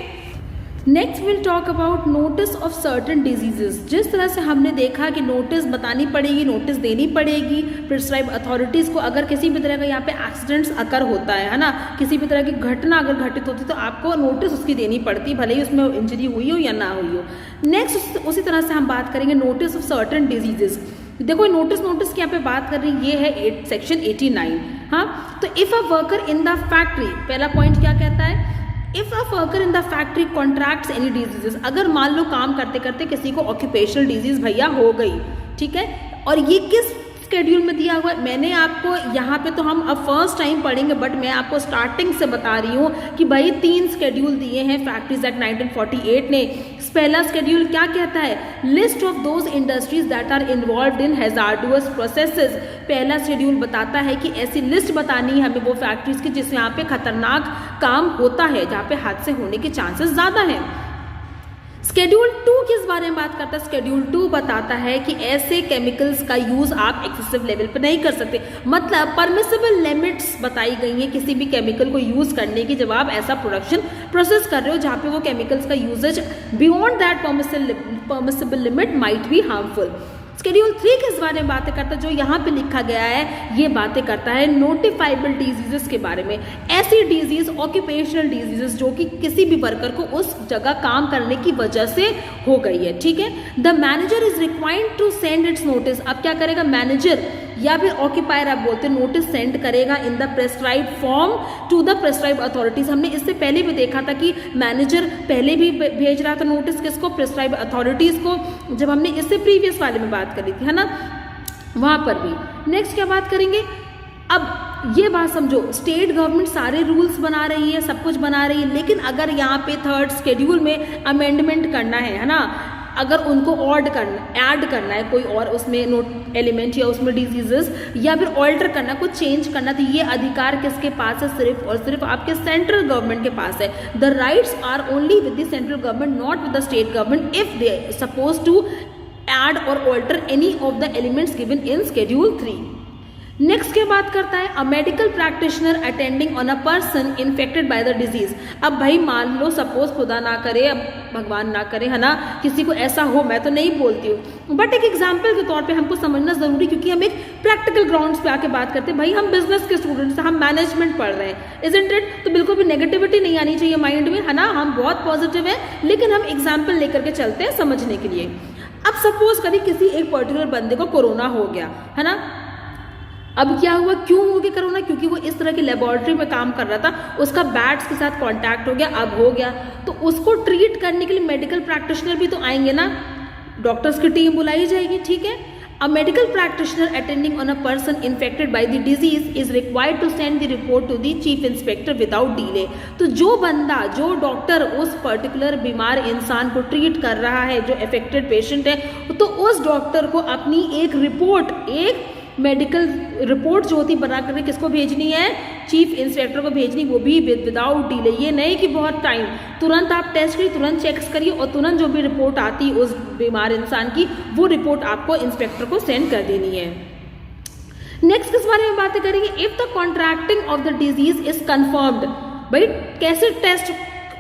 next will talk about notice of certain diseases. जिस तरह से हमने देखा कि नोटिस बतानी पड़ेगी, नोटिस देनी पड़ेगी प्रिस्क्राइब अथॉरिटीज को, अगर किसी भी तरह का यहाँ पे एक्सीडेंट्स अकर होता है ना, किसी भी तरह की घटना अगर घटित होती है तो आपको नोटिस उसकी देनी पड़ती है, भले ही उसमें इंजरी हुई हो या ना हुई हो। नेक्स्ट उसी तरह से हम बात करेंगे नोटिस ऑफ सर्टेन डिजीजेस। देखो नोटिस की यहाँ पे बात कर रही है, ये है सेक्शन 89। हाँ, तो if a worker in the factory, पहला पॉइंट क्या कहता है, if a worker in the factory contracts any diseases, अगर मान लो काम करते करते किसी को ऑक्यूपेशनल डिजीज भैया हो गई, ठीक है, और ये किस स्केड्यूल में दिया हुआ है, मैंने आपको यहाँ पे तो हम अब फर्स्ट टाइम पढ़ेंगे, बट मैं आपको स्टार्टिंग से बता रही हूँ कि भाई 3 स्केड्यूल दिए हैं फैक्ट्रीज एक्ट 1948 ने। पहला स्केड्यूल क्या कहता है, list of those industries that are involved in hazardous processes. पहला शेड्यूल बताता है कि ऐसी लिस्ट बतानी है हमें वो फैक्ट्रीज की जिसमें यहाँ पे खतरनाक काम होता है, जहाँ पे हादसे होने के चांसेस ज्यादा हैं। स्केड्यूल 2 किस बारे में बात करता है, स्केड्यूल 2 बताता है कि ऐसे केमिकल्स का यूज आप एक्सेसिव लेवल पर नहीं कर सकते, मतलब परमिसिबल लिमिट्स बताई गई हैं किसी भी केमिकल को यूज करने की, जब आप ऐसा प्रोडक्शन प्रोसेस कर रहे हो जहाँ पे वो केमिकल्स का uses beyond that permissible limit might be harmful. Schedule 3 किस बारे में बातें करता है, जो यहाँ पे लिखा गया है ये बातें करता है नोटिफाइबल डिजीजेस के बारे में। ऐसी डिजीज, ऑक्यूपेशनल डिजीजेस जो कि किसी भी वर्कर को उस जगह काम करने की वजह से हो गई है, ठीक है। The manager is required to send its notice. अब क्या करेगा मैनेजर या फिर ऑक्यूपायर, आप बोलते हैं, नोटिस सेंड करेगा in the prescribe form to the prescribe authorities. हमने इससे पहले भी देखा था कि मैनेजर पहले भी भेज रहा था नोटिस किसको, प्रेस्क्राइब अथॉरिटीज को, जब हमने इससे प्रीवियस वाले में बात करी थी, है ना, वहां पर भी। नेक्स्ट क्या बात करेंगे, अब ये बात समझो, स्टेट गवर्नमेंट सारे रूल्स बना रही है, सब कुछ बना रही है, लेकिन अगर यहाँ पे 3rd शेड्यूल में अमेंडमेंट करना है ना, अगर उनको ऐड करना है कोई और उसमें नोट एलिमेंट या उसमें डिजीजेस, या फिर ऑल्टर करना, कुछ चेंज करना, तो ये अधिकार किसके पास है, सिर्फ और सिर्फ आपके सेंट्रल गवर्नमेंट के पास है। The rights are only with the central government, not with the state government if they suppose to add or alter any of the elements given in schedule 3. Next क्या बात करता है, a medical practitioner attending on a person infected by the disease. अब भाई मान लो सपोज खुदा ना करे, अब भगवान ना करे, है ना, किसी को ऐसा हो, मैं तो नहीं बोलती हूँ, बट एक एग्जाम्पल के तौर पे हमको समझना जरूरी, क्योंकि हम एक प्रैक्टिकल ग्राउंड्स पे आके बात करते हैं। भाई हम बिजनेस के स्टूडेंट्स हैं, हम मैनेजमेंट पढ़ रहे हैं, इजंट इट, तो बिल्कुल भी नेगेटिविटी नहीं आनी चाहिए माइंड में, है ना, हम बहुत पॉजिटिव हैं, लेकिन हम एग्जाम्पल लेकर के चलते हैं समझने के लिए। अब सपोज कभी किसी एक पर्टिकुलर बंदे को कोरोना हो गया, है ना, अब क्या हुआ, क्यों हो गया कोरोना, क्योंकि वो इस तरह की लेबोरेटरी में काम कर रहा था, उसका बैट्स के साथ कांटेक्ट हो गया, अब हो गया, तो उसको ट्रीट करने के लिए मेडिकल प्रैक्टिशनर भी तो आएंगे ना, डॉक्टर्स की टीम बुलाई जाएगी, ठीक है। A medical practitioner attending on a person infected by the disease is required to send the report to the chief inspector without delay. तो जो बंदा, जो डॉक्टर उस पर्टिकुलर बीमार इंसान को ट्रीट कर रहा है, जो अफेक्टेड पेशेंट है, तो उस डॉक्टर को अपनी एक रिपोर्ट, एक मेडिकल रिपोर्ट जो होती बना करके किसको भेजनी है, चीफ इंस्पेक्टर को भेजनी, वो भी विदाउट डिले। ये नहीं कि बहुत टाइम, तुरंत आप टेस्ट करिए, तुरंत चेक्स करिए और तुरंत जो भी रिपोर्ट आती है उस बीमार इंसान की, वो रिपोर्ट आपको इंस्पेक्टर को सेंड कर देनी है। नेक्स्ट किस बारे में बातें करेंगे, if the contracting of the disease is confirmed. भाई कैसे टेस्ट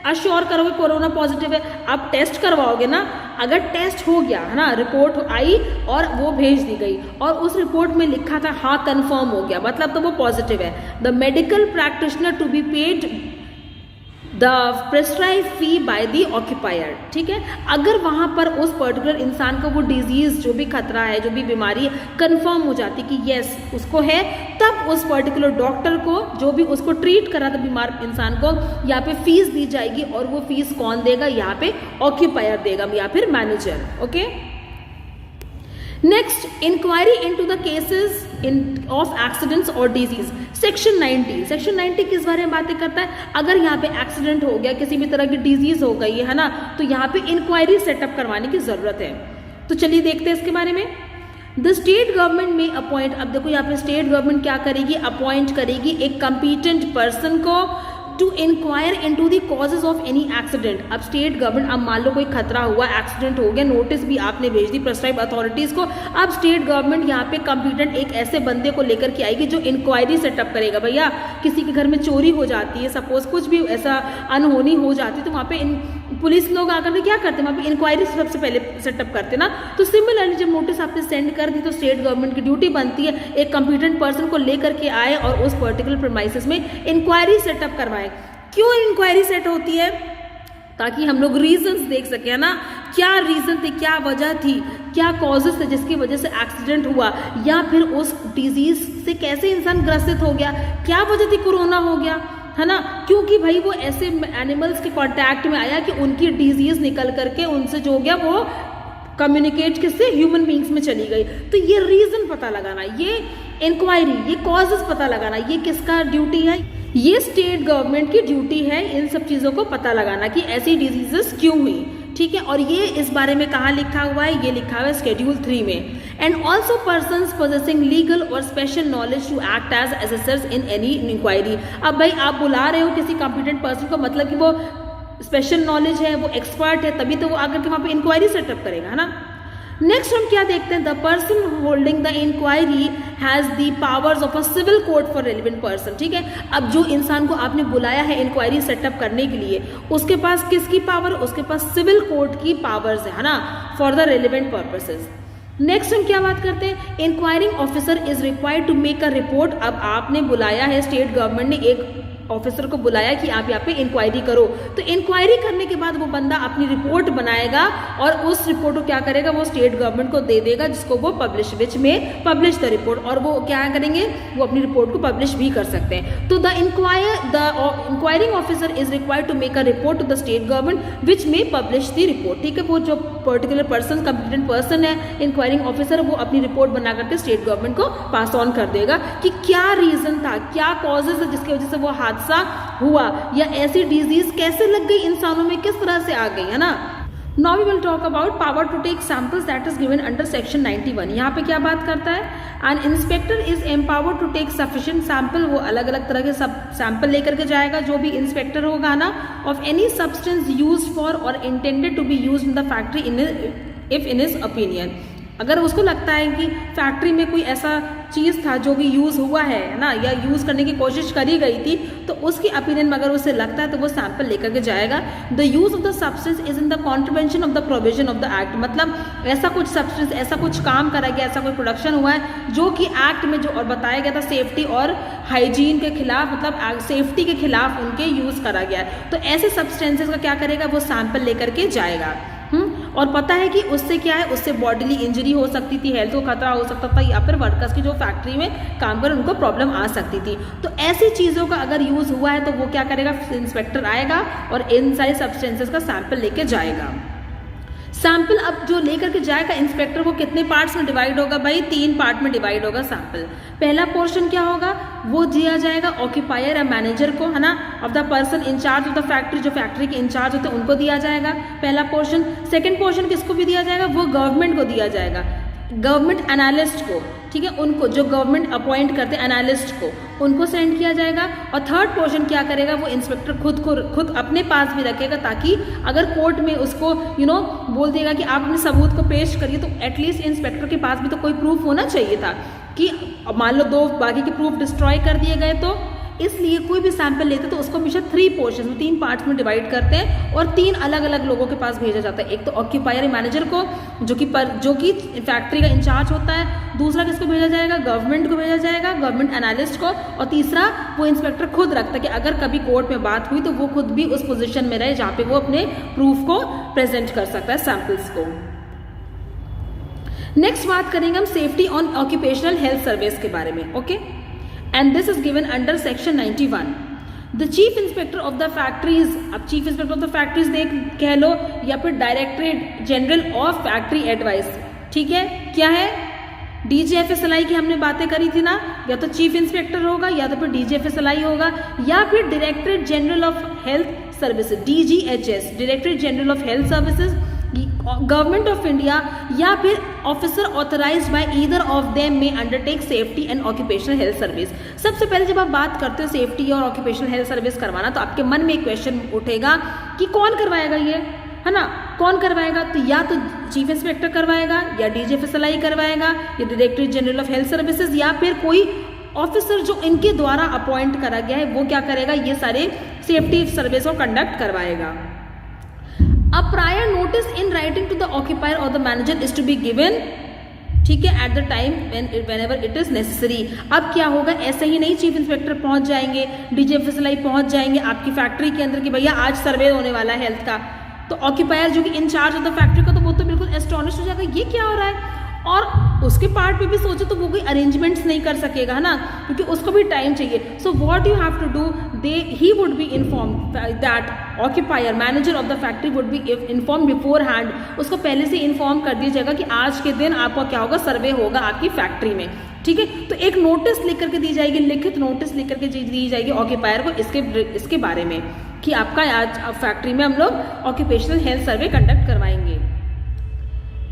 अश्योर करोगे कोरोना पॉजिटिव है, आप टेस्ट करवाओगे ना। अगर टेस्ट हो गया है ना, रिपोर्ट आई और वो भेज दी गई और उस रिपोर्ट में लिखा था हाँ कंफर्म हो गया, मतलब तो वो पॉजिटिव है। The medical practitioner to be paid the prescribe fee by the occupier, ठीक है। अगर वहां पर उस पर्टिकुलर इंसान को वो डिजीज, जो भी खतरा है, जो भी बीमारी है, कंफर्म हो जाती कि यस उसको है, तब उस पर्टिकुलर डॉक्टर को, जो भी उसको ट्रीट करा था बीमार इंसान को, यहाँ पे फीस दी जाएगी। और वो फीस कौन देगा? यहाँ पे ऑक्यूपायर देगा या फिर manager. Okay, next, inquiry into the cases of accidents और डिजीज। सेक्शन 90 किस बारे में बातें करता है? अगर यहाँ पे एक्सीडेंट हो गया, किसी भी तरह की डिजीज हो गई है ना, तो यहाँ पे इंक्वायरी सेटअप करवाने की जरूरत है। तो चलिए देखते हैं इसके बारे में। द स्टेट गवर्नमेंट में अपॉइंट, अब देखो यहाँ पे स्टेट गवर्नमेंट क्या करेगी? अपॉइंट करेगी एक कंपिटेंट पर्सन को to inquire into the causes of any accident. अब स्टेट गवर्नमेंट, अब मान लो कोई खतरा हुआ, एक्सीडेंट हो गया, नोटिस भी आपने भेज दी प्रिस्क्राइब अथॉरिटीज को। अब स्टेट गवर्नमेंट यहाँ पे कंपिटेंट एक ऐसे बंदे को लेकर के आएगी जो इंक्वायरी सेटअप करेगा। भैया किसी के घर में चोरी हो जाती है, सपोज कुछ भी ऐसा अनहोनी हो जाती है, तो वहाँ पे पुलिस लोग आकर के क्या करते हैं? वहाँ पे इंक्वायरी सबसे पहले सेटअप करते हैं ना। तो सिमिलरली जब नोटिस आपने सेंड कर दी तो स्टेट गवर्नमेंट की ड्यूटी बनती है एक कंपिटेंट पर्सन को लेकर के आए और उस पर्टिकुलर प्रेमाइसेस में इंक्वायरी सेटअप करवाए। क्यों इंक्वायरी सेट होती है? ताकि हम लोग रीजंस देख सके, है ना, क्या रीजन थे, क्या वजह थी, क्या कॉजेस थे जिसकी वजह से एक्सीडेंट हुआ, या फिर उस डिजीज से कैसे इंसान ग्रसित हो गया, क्या वजह थी कोरोना हो गया, है ना। क्योंकि भाई वो ऐसे एनिमल्स के कांटेक्ट में आया कि उनकी डिजीज निकल करके उनसे जो हो गया वो कम्युनिकेट किससे? ह्यूमन बींग्स में चली गई। तो ये रीजन पता लगाना, ये इंक्वायरी, ये कॉजेस पता लगाना, ये किसका ड्यूटी है? ये स्टेट गवर्नमेंट की ड्यूटी है इन सब चीजों को पता लगाना कि ऐसी डिजीजेस क्यों हुई, ठीक है। और ये इस बारे में कहाँ लिखा हुआ है? ये लिखा हुआ है शेड्यूल 3 में। And also persons possessing legal और special knowledge to act as assessors in any inquiry. अब भाई आप बुला रहे हो किसी कॉम्पिटेंट पर्सन को, मतलब कि वो स्पेशल नॉलेज है, वो एक्सपर्ट है, तभी तो वो आकर के वहाँ पे इंक्वायरी सेटअप करेगा, है ना। नेक्स्ट हम क्या देखते हैं? The person holding the inquiry has the powers of a civil court for relevant person, ठीक है। अब जो इंसान को आपने बुलाया है इंक्वायरी सेटअप करने के लिए, उसके पास किसकी पावर? उसके पास सिविल कोर्ट की पावर्स है ना, for the relevant purposes. Next हम क्या बात करते हैं? Inquiring officer is required to make a report. अब आपने बुलाया है, स्टेट गवर्नमेंट ने एक ऑफिसर को बुलाया कि आप यहाँ पे इंक्वायरी करो, तो इंक्वायरी करने के बाद वो बंदा अपनी रिपोर्ट बनाएगा और उस रिपोर्ट को क्या करेगा? वो स्टेट गवर्नमेंट को दे देगा, जिसको वो publish, which may publish the report, और वो क्या करेंगे? वो अपनी रिपोर्ट को पब्लिश भी कर सकते हैं। तो the inquiring officer is required to make a report to the state government which may publish the report, ठीक है। वो जो पर्टिकुलर पर्सन, कंपिटेंट पर्सन है, इंक्वायरिंग ऑफिसर, वो अपनी रिपोर्ट बना करके स्टेट गवर्नमेंट को पास ऑन कर देगा कि क्या रीजन था, क्या कॉजेज है जिसकी वजह से वो हादसा हुआ, या ऐसी डिजीज कैसे लग गई इंसानों में, किस तरह से आ गई, है ना। Now we will talk about power to take samples that is given under section 91। यहाँ पे क्या बात करता है? An inspector is empowered to take sufficient sample। वो अलग अलग तरह के सब सैंपल लेकर के जाएगा, जो भी इंस्पेक्टर होगा ना, of any substance used for or intended to be used in the factory if in his opinion। अगर उसको लगता है कि फैक्ट्री में कोई ऐसा चीज़ था जो कि यूज़ हुआ है ना, या यूज़ करने की कोशिश करी गई थी, तो उसकी ओपिनियन में अगर उसे लगता है तो वो सैंपल लेकर के जाएगा। The use of the substance is in the contravention of the provision of the act. मतलब ऐसा कुछ सब्सटेंस, ऐसा कुछ काम करा गया, ऐसा कोई प्रोडक्शन हुआ है जो कि एक्ट में जो और बताया गया था सेफ्टी और हाइजीन के खिलाफ, मतलब सेफ्टी के खिलाफ उनके यूज़ करा गया है, तो ऐसे सब्सटेंसेस का क्या करेगा? वो सैंपल लेकर के जाएगा। और पता है कि उससे क्या है? उससे बॉडीली इंजरी हो सकती थी, हेल्थ को खतरा हो सकता था, या फिर वर्कर्स की जो फैक्ट्री में काम कर उनको प्रॉब्लम आ सकती थी। तो ऐसी चीज़ों का अगर यूज़ हुआ है तो वो क्या करेगा? इंस्पेक्टर आएगा और इन सारी सब्सटेंसेस का सैंपल लेके जाएगा। सैंपल अब जो लेकर के जाएगा इंस्पेक्टर, वो कितने पार्ट्स में डिवाइड होगा भाई? 3 पार्ट में डिवाइड होगा सैंपल। पहला पोर्शन क्या होगा? वो दिया जाएगा ऑक्यूपायर या मैनेजर को, है ना, of the person incharge of the factory, जो फैक्ट्री के इंचार्ज होते हैं उनको दिया जाएगा पहला पोर्शन। सेकेंड पोर्शन किसको भी दिया जाएगा? वो गवर्नमेंट को दिया जाएगा, गवर्नमेंट एनालिस्ट को, ठीक है, उनको जो गवर्नमेंट अपॉइंट करते हैं एनालिस्ट को, उनको सेंड किया जाएगा। और थर्ड पोर्शन क्या करेगा? वो इंस्पेक्टर खुद अपने पास भी रखेगा, ताकि अगर कोर्ट में उसको बोल देगा कि आप अपने सबूत को पेश करिए, तो एटलीस्ट इंस्पेक्टर के पास भी तो कोई प्रूफ होना चाहिए था कि मान लो 2 बाकी के प्रूफ डिस्ट्रॉय कर दिए गए तो इसलिए कोई भी सैंपल लेते तो उसको हमेशा 3 पोर्शन में 3 पार्ट्स में डिवाइड करते हैं और 3 अलग अलग लोगों के पास भेजा जाता है। एक तो ऑक्यूपायर मैनेजर को जो कि फैक्ट्री का इंचार्ज होता है, दूसरा किसको भेजा जाएगा, गवर्नमेंट को भेजा जाएगा, गवर्नमेंट एनालिस्ट को, और तीसरा वो इंस्पेक्टर खुद रखता है कि अगर कभी कोर्ट में बात हुई तो वो खुद भी उस पोजीशन में रहे जहां पे वो अपने प्रूफ को प्रेजेंट कर सकता है सैंपल्स को। नेक्स्ट बात करेंगे हम safety on occupational health service के बारे में। Okay, and this is given under section 91। The chief inspector of the factories, अब chief inspector of the factories देख कह लो या फिर directorate general of factory advice, ठीक है, क्या है, DGFSLI की हमने बातें करी थी ना, या तो चीफ इंस्पेक्टर होगा या तो फिर DGFSLI होगा या फिर directorate general of health services DGHS, directorate general of health services, government of India, या फिर officer authorized by either of them may undertake safety and occupational health service. सबसे पहले जब आप बात करते हो सेफ्टी और ऑक्यूपेशनल हेल्थ सर्विस करवाना तो आपके मन में एक क्वेश्चन उठेगा कि कौन करवाएगा ये, है ना, कौन करवाएगा, तो या तो चीफ इंस्पेक्टर करवाएगा या DGFSLI करवाएगा या directorate general of health services या फिर कोई ऑफिसर जो इनके द्वारा अपॉइंट करा गया है वो क्या करेगा, ये सारे सेफ्टी सर्विस को कंडक्ट करवाएगा। A prior notice in writing to the occupier or the manager is to be given, ठीक है, at the time whenever it is necessary। अब क्या होगा, ऐसे ही नहीं चीफ इंस्पेक्टर पहुंच जाएंगे, DGFSLI पहुंच जाएंगे आपकी फैक्ट्री के अंदर कि भैया आज सर्वे होने वाला है हेल्थ का, तो ऑक्यूपायर जो कि इंचार्ज ऑफ द फैक्ट्री का तो वो तो बिल्कुल एस्टोनिश हो जाएगा, ये क्या हो रहा है, और उसके पार्ट पे भी सोचे तो वो कोई अरेंजमेंट्स नहीं कर सकेगा, है ना, क्योंकि उसको भी टाइम चाहिए। So what you have to do, he would be inform that occupier manager of the factory would be inform beforehand, उसको पहले से इन्फॉर्म कर दिया जाएगा कि आज के दिन आपका क्या होगा, सर्वे होगा आपकी फैक्ट्री में, ठीक है। तो एक नोटिस लिख करके दी जाएगी, लिखित नोटिस लिख करके दी जाएगी ऑक्यूपायर को इसके बारे में कि आपका आज फैक्ट्री में हम लोग ऑक्यूपेशनल हेल्थ सर्वे कंडक्ट करवाएंगे,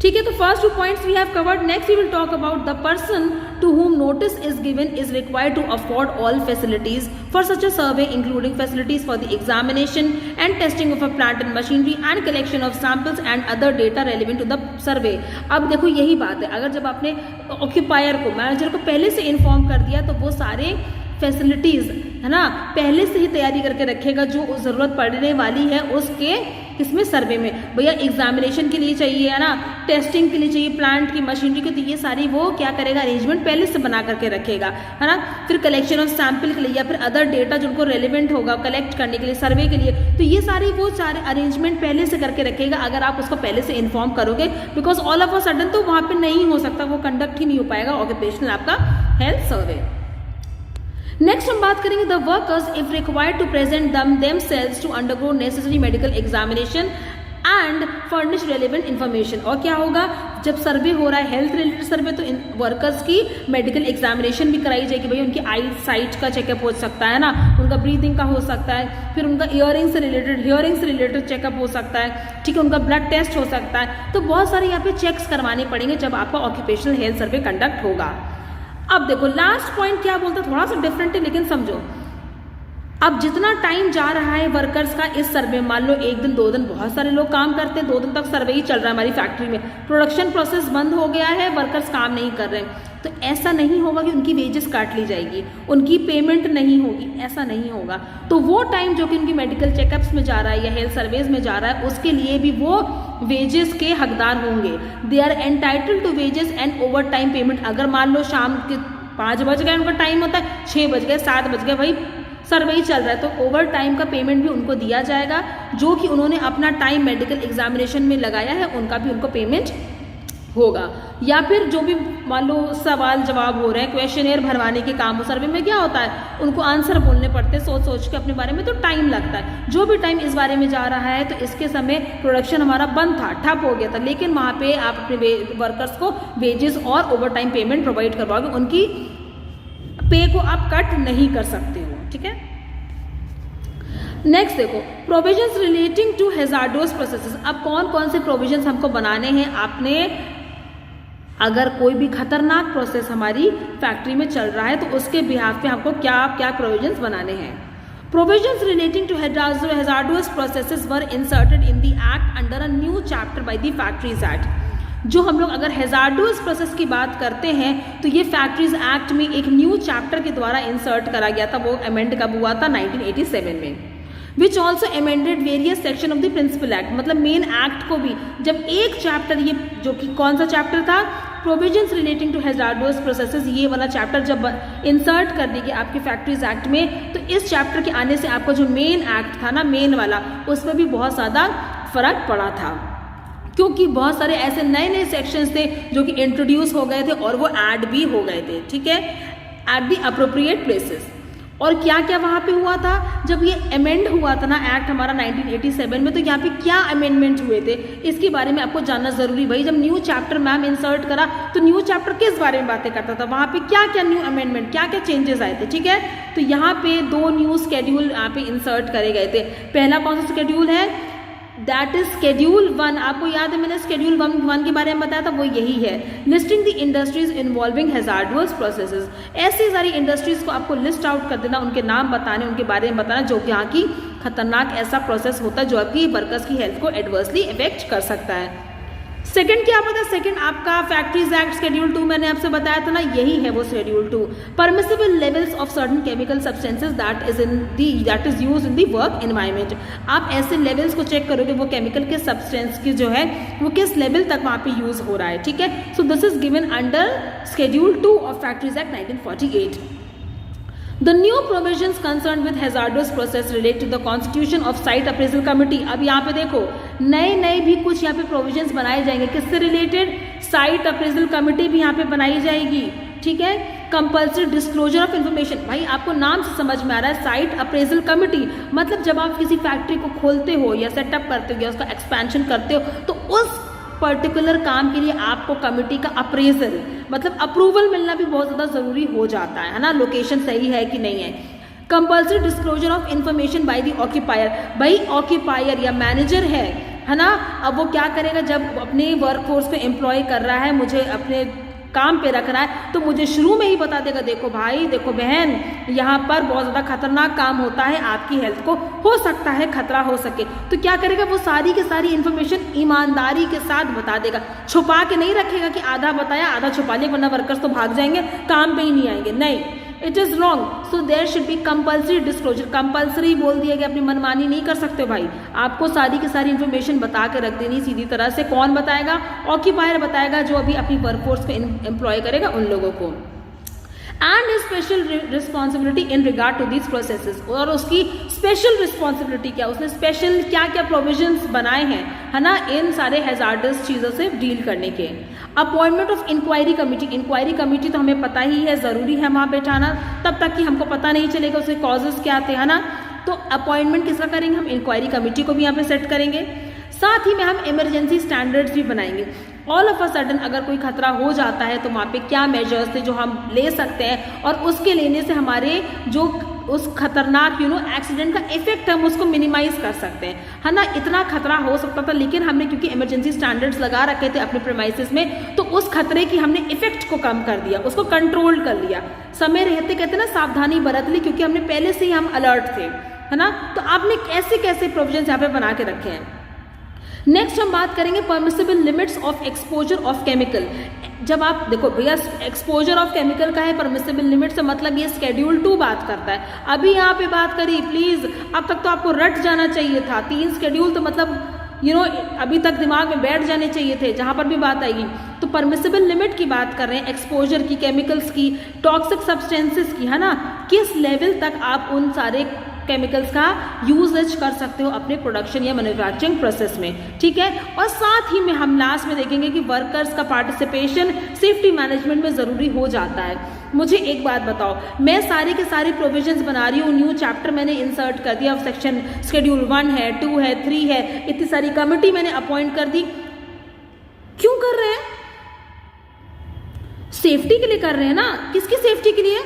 ठीक है। तो first 2 points we have covered. Next we will talk about the person to whom notice is given is required to afford all facilities for such a survey, including facilities for the examination and testing of a plant and machinery and collection of samples and other data relevant to the survey। अब देखो यही बात है, अगर जब आपने ऑक्यूपायर को, मैनेजर को पहले से इन्फॉर्म कर दिया तो वो सारे फैसिलिटीज, है ना, पहले से ही तैयारी करके रखेगा जो ज़रूरत पड़ने वाली है उसके किसमें, सर्वे में। भैया एग्जामिनेशन के लिए चाहिए, है ना, टेस्टिंग के लिए चाहिए प्लांट की, मशीनरी की, तो ये सारी वो क्या करेगा, अरेंजमेंट पहले से बना करके रखेगा, है ना। फिर कलेक्शन ऑफ सैंपल के लिए या फिर अदर डेटा जिनको रेलिवेंट होगा कलेक्ट करने के लिए सर्वे के लिए, तो ये सारी वो सारे अरेंजमेंट पहले से करके रखेगा अगर आप उसको पहले से इन्फॉर्म करोगे, because all of a sudden तो वहाँ पर नहीं हो सकता, वो कंडक्ट ही नहीं हो पाएगा ऑक्यूपेशनल आपका हेल्थ सर्वे। नेक्स्ट हम बात करेंगे the workers if required to present themselves to undergo necessary medical examination and furnish relevant information. और क्या होगा, जब सर्वे हो रहा है हेल्थ रिलेटेड सर्वे तो इन वर्कर्स की मेडिकल एग्जामिनेशन भी कराई जाएगी, भाई उनकी आई साइट का चेकअप हो सकता है ना, उनका ब्रीदिंग का हो सकता है, फिर उनका हियरिंग से रिलेटेड चेकअप हो सकता है, ठीक है, उनका ब्लड टेस्ट हो सकता है, तो बहुत सारे यहाँ पे चेक्स करवाने पड़ेंगे जब आपका ऑक्यूपेशनल हेल्थ सर्वे कंडक्ट होगा। अब देखो लास्ट पॉइंट क्या बोलता है, थोड़ा सा डिफरेंट है लेकिन समझो, अब जितना टाइम जा रहा है वर्कर्स का इस सर्वे, मान लो 1 दिन 2 दिन, बहुत सारे लोग काम करते हैं, 2 दिन तक सर्वे ही चल रहा है हमारी फैक्ट्री में, प्रोडक्शन प्रोसेस बंद हो गया है, वर्कर्स काम नहीं कर रहे हैं, तो ऐसा नहीं होगा कि उनकी वेजेस काट ली जाएगी, उनकी पेमेंट नहीं होगी, ऐसा नहीं होगा। तो वो टाइम जो कि उनकी मेडिकल चेकअप्स में जा रहा है या हेल्थ सर्वेज में जा रहा है उसके लिए भी वो वेजेस के हकदार होंगे। They are entitled to wages and overtime payment. अगर मान लो शाम के 5 बज गए उनका टाइम होता है, 6 बज गए 7 बज गए, भाई सर्वे ही चल रहा है, तो ओवर टाइम का पेमेंट भी उनको दिया जाएगा, जो कि उन्होंने अपना टाइम मेडिकल एग्जामिनेशन में लगाया है उनका भी उनको पेमेंट होगा। या फिर जो भी मान लो सवाल जवाब हो रहे हैं, क्वेश्चनेयर भरवाने के काम हो, सर्वे में क्या होता है उनको आंसर बोलने पड़ते हैं सोच सोच के अपने बारे में, तो टाइम लगता है। जो भी टाइम इस बारे में जा रहा है, तो इसके समय प्रोडक्शन हमारा बंद था, ठप हो गया था, लेकिन वहाँ पे आप अपने वर्कर्स को वेजेस और ओवर टाइम पेमेंट प्रोवाइड करवाओगे, उनकी पे को आप कट नहीं कर सकते हो, ठीक है। नेक्स्ट देखो provisions relating to hazardous processes. अब कौन कौन से प्रोविजंस हमको बनाने हैं, आपने अगर कोई भी खतरनाक प्रोसेस हमारी फैक्ट्री में चल रहा है तो उसके बिहाफ पे हमको क्या क्या प्रोविजंस बनाने हैं। Provisions relating to hazardous processes were inserted in the act under a new chapter by the factories act. जो हम लोग अगर हैजार्डस प्रोसेस की बात करते हैं तो ये फैक्ट्रीज एक्ट में एक न्यू चैप्टर के द्वारा इंसर्ट करा गया था। वो अमेंड कब हुआ था? 1987 में। Which also amended various section of the principal act, मतलब मेन एक्ट को भी जब एक चैप्टर, ये जो कि कौन सा चैप्टर था? Provisions relating to hazardous processes, ये वाला चैप्टर जब इंसर्ट कर दी गई आपके फैक्ट्रीज एक्ट में, तो इस चैप्टर के आने से आपका जो मेन एक्ट था ना, मेन वाला, उसमें भी बहुत ज़्यादा फर्क पड़ा था, क्योंकि बहुत सारे ऐसे नए नए सेक्शंस थे जो कि इंट्रोड्यूस हो गए थे और वो ऐड भी हो गए थे, ठीक है, एट द अप्रोप्रिएट प्लेसेस। और क्या क्या वहाँ पे हुआ था जब ये अमेंड हुआ था ना एक्ट हमारा 1987 में, तो यहाँ पे क्या अमेंडमेंट हुए थे इसके बारे में आपको जानना जरूरी। भाई जब न्यू चैप्टर मैम इंसर्ट करा तो न्यू चैप्टर किस बारे में बातें करता था, वहाँ पे क्या क्या न्यू अमेंडमेंट, क्या क्या चेंजेस आए थे, ठीक है। तो यहाँ पे 2 न्यू स्केड्यूल यहाँ पे इंसर्ट करे गए थे। पहला कौन सा स्केड्यूल है? That is schedule 1। आपको याद है मैंने शेड्यूल 1 के बारे में बताया था, वो यही है, listing the industries involving hazards processes. ऐसी सारी इंडस्ट्रीज को आपको लिस्ट आउट कर देना, उनके नाम बताने, उनके बारे में बताना जो कि यहाँ की खतरनाक ऐसा प्रोसेस होता है जो आपकी वर्कर्स की हेल्थ को एडवर्सली इफेक्ट कर सकता है। सेकंड क्या पता? सेकंड आपका फैक्ट्रीज एक्ट शेड्यूल 2 मैंने आपसे बताया था ना, यही है वो schedule 2। Permissible levels of certain chemical substances that is used in the work environment. आप ऐसे लेवल्स को चेक करोगे वो केमिकल के सब्सटेंस की जो है वो किस लेवल तक वहाँ पे यूज हो रहा है, ठीक है। So this is given under schedule 2 of factories act 1948। The new provisions concerned with hazardous process relate to the constitution of site appraisal committee। अब यहाँ पे देखो नए भी कुछ यहाँ पे प्रोविजंस बनाए जाएंगे, किससे रिलेटेड? साइट अप्रेजल कमेटी भी यहाँ पे बनाई जाएगी, ठीक है। कंपल्सरी डिस्क्लोजर ऑफ इन्फॉर्मेशन, भाई आपको नाम से समझ में आ रहा है साइट अप्रेजल कमेटी, मतलब जब आप किसी फैक्ट्री को खोलते हो या सेटअप करते हो या उसका एक्सपेंशन करते हो तो उस पर्टिकुलर काम के लिए आपको कमेटी का अप्रेजल मतलब अप्रूवल मिलना भी बहुत ज़्यादा ज़रूरी हो जाता है ना, लोकेशन सही है कि नहीं है। Compulsory disclosure of information bye the occupier, भाई ऑक्यूपायर या मैनेजर है ना, अब वो क्या करेगा जब अपने वर्कफोर्स पे एम्प्लॉय कर रहा है, मुझे अपने काम पे रख रहा है, तो मुझे शुरू में ही बता देगा, देखो भाई देखो बहन यहाँ पर बहुत ज़्यादा खतरनाक काम होता है, आपकी हेल्थ को हो सकता है खतरा हो सके। तो क्या करेगा वो सारी की सारी इन्फॉर्मेशन ईमानदारी के साथ बता देगा, छुपा के नहीं रखेगा कि आधा बताया आधा छुपा लिया वरना वर्कर्स तो भाग जाएंगे, काम पे ही नहीं आएंगे, नहीं, it is wrong. So there should be compulsory disclosure. Compulsory बोल दिया कि अपनी मनमानी नहीं कर सकते भाई, आपको सारी की सारी इन्फॉर्मेशन बता के रख देनी सीधी तरह से। कौन बताएगा? ऑक्यूपायर बताएगा, जो अभी अपनी वर्कफोर्स पे एम्प्लॉय करेगा उन लोगों को। And special responsibility in regard to these processes, और उसकी स्पेशल रिस्पॉन्सिबिलिटी क्या, उसने स्पेशल क्या क्या प्रोविजंस बनाए हैं, है ना, इन सारे हैजार्डस चीज़ों से डील करने के। Appointment of inquiry committee, inquiry committee तो हमें पता ही है, ज़रूरी है वहाँ बैठाना, तब तक कि हमको पता नहीं चलेगा उसके कॉजेज क्या थे, है ना। तो अपॉइंटमेंट किसका करेंगे हम? इंक्वायरी कमेटी को भी यहाँ पे सेट करेंगे। साथ ही में हम इमरजेंसी स्टैंडर्ड्स भी बनाएंगे। ऑल ऑफ अ सडन अगर कोई खतरा हो जाता है तो वहाँ पे क्या मेजर्स थे जो हम ले सकते हैं, और उसके लेने से हमारे जो उस खतरनाक एक्सीडेंट का इफेक्ट हम उसको मिनिमाइज कर सकते हैं, है ना। इतना खतरा हो सकता था, लेकिन हमने क्योंकि इमरजेंसी स्टैंडर्ड्स लगा रखे थे अपने प्रेमाइसेस में, तो उस खतरे की हमने इफेक्ट को कम कर दिया, उसको कंट्रोल कर लिया। समय रहते कहते ना सावधानी बरत ली, क्योंकि हमने पहले से ही हम अलर्ट थे, है ना। तो आपने कैसे कैसे प्रोविजन यहाँ पे बना के रखे हैं। नेक्स्ट हम बात करेंगे permissible limits of exposure of chemical. जब आप देखो भैया एक्सपोजर ऑफ केमिकल का है परमिसिबल लिमिट से मतलब ये शेड्यूल 2 बात करता है। अभी यहाँ पे बात करी प्लीज, अब तक तो आपको रट जाना चाहिए था, 3 शेड्यूल तो मतलब अभी तक दिमाग में बैठ जाने चाहिए थे, जहां पर भी बात आएगी तो परमिसिबल लिमिट की बात कर रहे हैं, एक्सपोजर की, केमिकल्स की, टॉक्सिक सब्सटेंसेस की, है ना। किस लेवल तक आप उन सारे केमिकल्स का यूजेज कर सकते हो अपने प्रोडक्शन या मैन्युफैक्चरिंग प्रोसेस में, ठीक है। और साथ ही में हम लास्ट में देखेंगे कि वर्कर्स का पार्टिसिपेशन सेफ्टी मैनेजमेंट में ज़रूरी हो जाता है। मुझे एक बात बताओ, मैं सारे के सारे प्रोविजंस बना रही हूँ, न्यू चैप्टर मैंने इंसर्ट कर दिया, सेक्शन शेड्यूल 1 है, 2 है, 3 है, इतनी सारी कमेटी मैंने अपॉइंट कर दी, क्यों कर रहे हैं? सेफ्टी के लिए कर रहे हैं ना। किसकी सेफ्टी के लिए?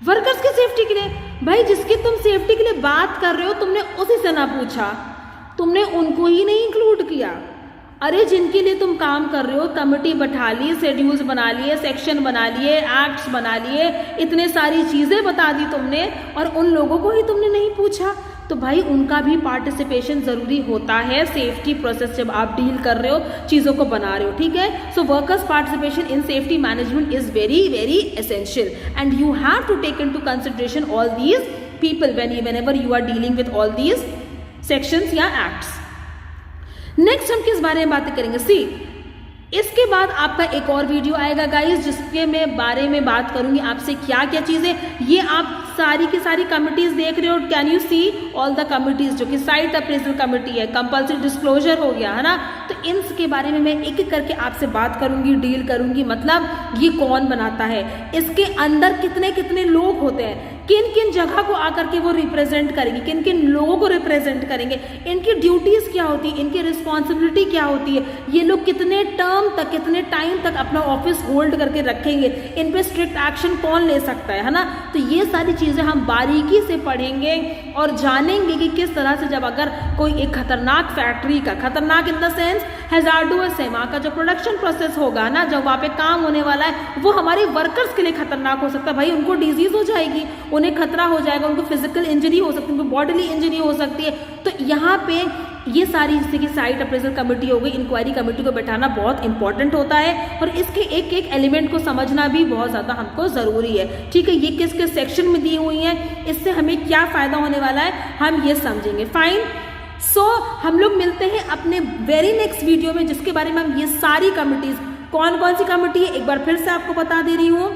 वर्कर्स की सेफ्टी के लिए। भाई जिसकी तुम सेफ्टी के लिए बात कर रहे हो तुमने उसी से ना पूछा, तुमने उनको ही नहीं इंक्लूड किया। अरे जिनके लिए तुम काम कर रहे हो, कमिटी बैठा ली, शेड्यूल्स बना लिए, सेक्शन बना लिए, एक्ट्स बना लिए, इतने सारी चीज़ें बता दी तुमने, और उन लोगों को ही तुमने नहीं पूछा, तो भाई उनका भी पार्टिसिपेशन ज़रूरी होता है सेफ्टी प्रोसेस जब आप डील कर रहे हो, चीज़ों को बना रहे हो, ठीक है। So workers participation in safety management is very very essential and you have to take in to consideration all these people whenever you are dealing with all these sections या acts। नेक्स्ट हम किस बारे में बातें करेंगे, सी इसके बाद आपका एक और वीडियो आएगा गाइस, जिसके मैं बारे में बात करूंगी आपसे क्या क्या चीजें, ये आप सारी की सारी कमिटीज देख रहे हो, can you see all the committees, जो कि साइट अप्रेजल कमिटी है, कंपल्सरी डिस्क्लोजर हो गया है ना, तो इनके बारे में मैं एक एक करके आपसे बात करूंगी, डील करूंगी, मतलब ये कौन बनाता है, इसके अंदर कितने कितने लोग होते हैं, किन किन जगह को आकर के वो रिप्रेजेंट करेंगे, किन किन लोगों को रिप्रेजेंट करेंगे, इनकी ड्यूटीज क्या होती है, इनकी रिस्पॉन्सिबिलिटी क्या होती है, ये लोग कितने टर्म तक, कितने टाइम तक अपना ऑफिस होल्ड करके रखेंगे, इन पे स्ट्रिक्ट एक्शन कौन ले सकता है ना। तो ये सारी चीजें हम बारीकी से पढ़ेंगे और जानेंगे कि किस तरह से जब अगर कोई एक खतरनाक फैक्ट्री का, खतरनाक इन द सेंस हैजार्डुअस है, वहाँ का जो प्रोडक्शन प्रोसेस होगा ना, जब वहाँ पे काम होने वाला है, वो हमारे वर्कर्स के लिए खतरनाक हो सकता है, भाई उनको डिजीज हो जाएगी, उन्हें खतरा हो जाएगा, उनको फिजिकल इंजरी हो सकती है, उनको बॉडीली इंजरी हो सकती है। तो यहाँ पे ये सारी, जैसे कि साइट अप्रेजल कमेटी हो गई, इंक्वायरी कमेटी को बैठाना बहुत इंपॉर्टेंट होता है, और इसके एक एक एलिमेंट को समझना भी बहुत ज़्यादा हमको ज़रूरी है, ठीक है। ये किस किस सेक्शन में दी हुई हैं, इससे हमें क्या फ़ायदा होने वाला है, हम ये समझेंगे, फाइन। सो हम लोग मिलते हैं अपने वेरी नेक्स्ट वीडियो में, जिसके बारे में हम ये सारी कमिटीज़, कौन कौन सी कमिटी है एक बार फिर से आपको बता दे रही हूँ,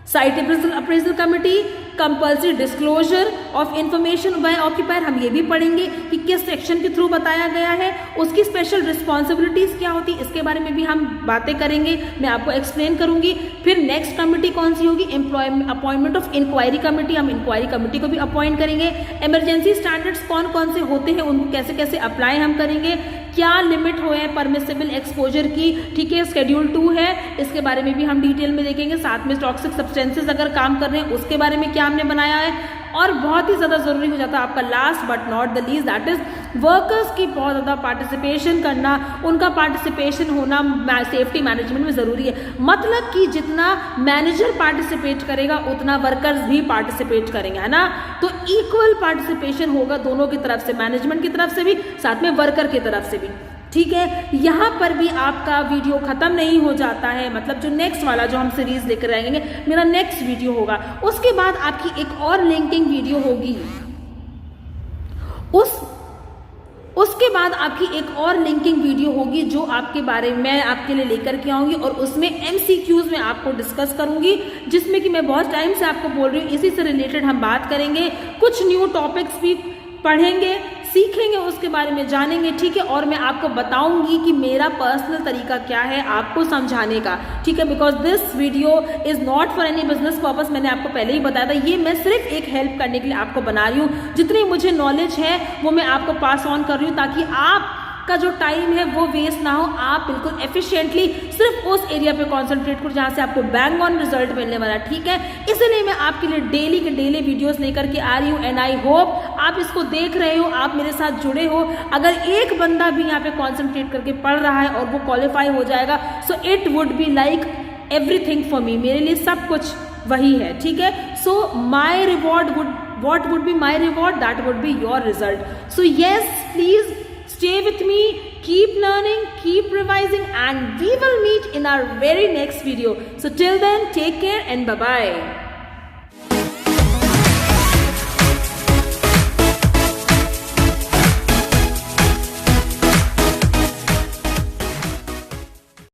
site appraisal committee, compulsory disclosure of information bye occupier, हम ये भी पढ़ेंगे कि किस सेक्शन के थ्रू बताया गया है, उसकी स्पेशल रिस्पॉन्सिबिलिटीज क्या होती है, इसके बारे में भी हम बातें करेंगे, मैं आपको एक्सप्लेन करूंगी। फिर नेक्स्ट कमेटी कौन सी होगी, अपॉइंटमेंट ऑफ इंक्वायरी कमेटी, हम इंक्वायरी कमेटी को भी अपॉइंट करेंगे। इमरजेंसी स्टैंडर्ड्स कौन कौन से होते हैं, उनको कैसे कैसे अप्लाई हम करेंगे, क्या लिमिट हो है परमिसिबल एक्सपोजर की, ठीक है, शेड्यूल 2 है, इसके बारे में भी हम डिटेल में देखेंगे। साथ में टॉक्सिक सब्सटेंसेस अगर काम कर रहे हैं उसके बारे में क्या हमने बनाया है, और बहुत ही ज़्यादा ज़रूरी हो जाता है आपका last but not the least, that is workers की बहुत ज़्यादा पार्टिसिपेशन करना, उनका पार्टिसिपेशन होना सेफ्टी मैनेजमेंट में ज़रूरी है। मतलब कि जितना मैनेजर पार्टिसिपेट करेगा उतना वर्कर्स भी पार्टिसिपेट करेंगे, है ना। तो इक्वल पार्टिसिपेशन होगा दोनों की तरफ से, मैनेजमेंट की तरफ से भी, साथ में वर्कर की तरफ से भी, ठीक है। यहाँ पर भी आपका वीडियो खत्म नहीं हो जाता है, मतलब जो नेक्स्ट वाला जो हम सीरीज लेकर आएंगे, मेरा नेक्स्ट वीडियो होगा, उसके बाद आपकी एक और लिंकिंग वीडियो होगी, उसके बाद आपकी एक और लिंकिंग वीडियो होगी जो आपके बारे में मैं आपके लिए लेकर के आऊंगी, और उसमें MCQs में आपको डिस्कस करूंगी, जिसमें कि मैं बहुत टाइम से आपको बोल रही हूँ, इसी से रिलेटेड हम बात करेंगे, कुछ न्यू टॉपिक्स भी पढ़ेंगे, सीखेंगे, उसके बारे में जानेंगे, ठीक है। और मैं आपको बताऊंगी कि मेरा पर्सनल तरीका क्या है आपको समझाने का, ठीक है, because this video is not for any business purpose, मैंने आपको पहले ही बताया था, ये मैं सिर्फ एक हेल्प करने के लिए आपको बना रही हूँ, जितनी मुझे नॉलेज है वो मैं आपको पास ऑन कर रही हूँ, ताकि आप का जो टाइम है वो वेस्ट ना हो, आप बिल्कुल एफिशिएंटली सिर्फ उस एरिया पे कॉन्सेंट्रेट करो जहाँ से आपको बैंग ऑन रिजल्ट मिलने वाला, ठीक है। इसलिए मैं आपके लिए डेली के डेली वीडियोस लेकर के आ रही हूँ, एंड आई होप आप इसको देख रहे हो, आप मेरे साथ जुड़े हो। अगर एक बंदा भी यहाँ पे कॉन्सेंट्रेट करके पढ़ रहा है और वो क्वालिफाई हो जाएगा, so it would be like everything for me, मेरे लिए सब कुछ वही है, ठीक है। So my reward what would be my reward, that would be your result. So yes, please stay with me, keep learning, keep revising, and we will meet in our very next video. So till then, take care and bye bye.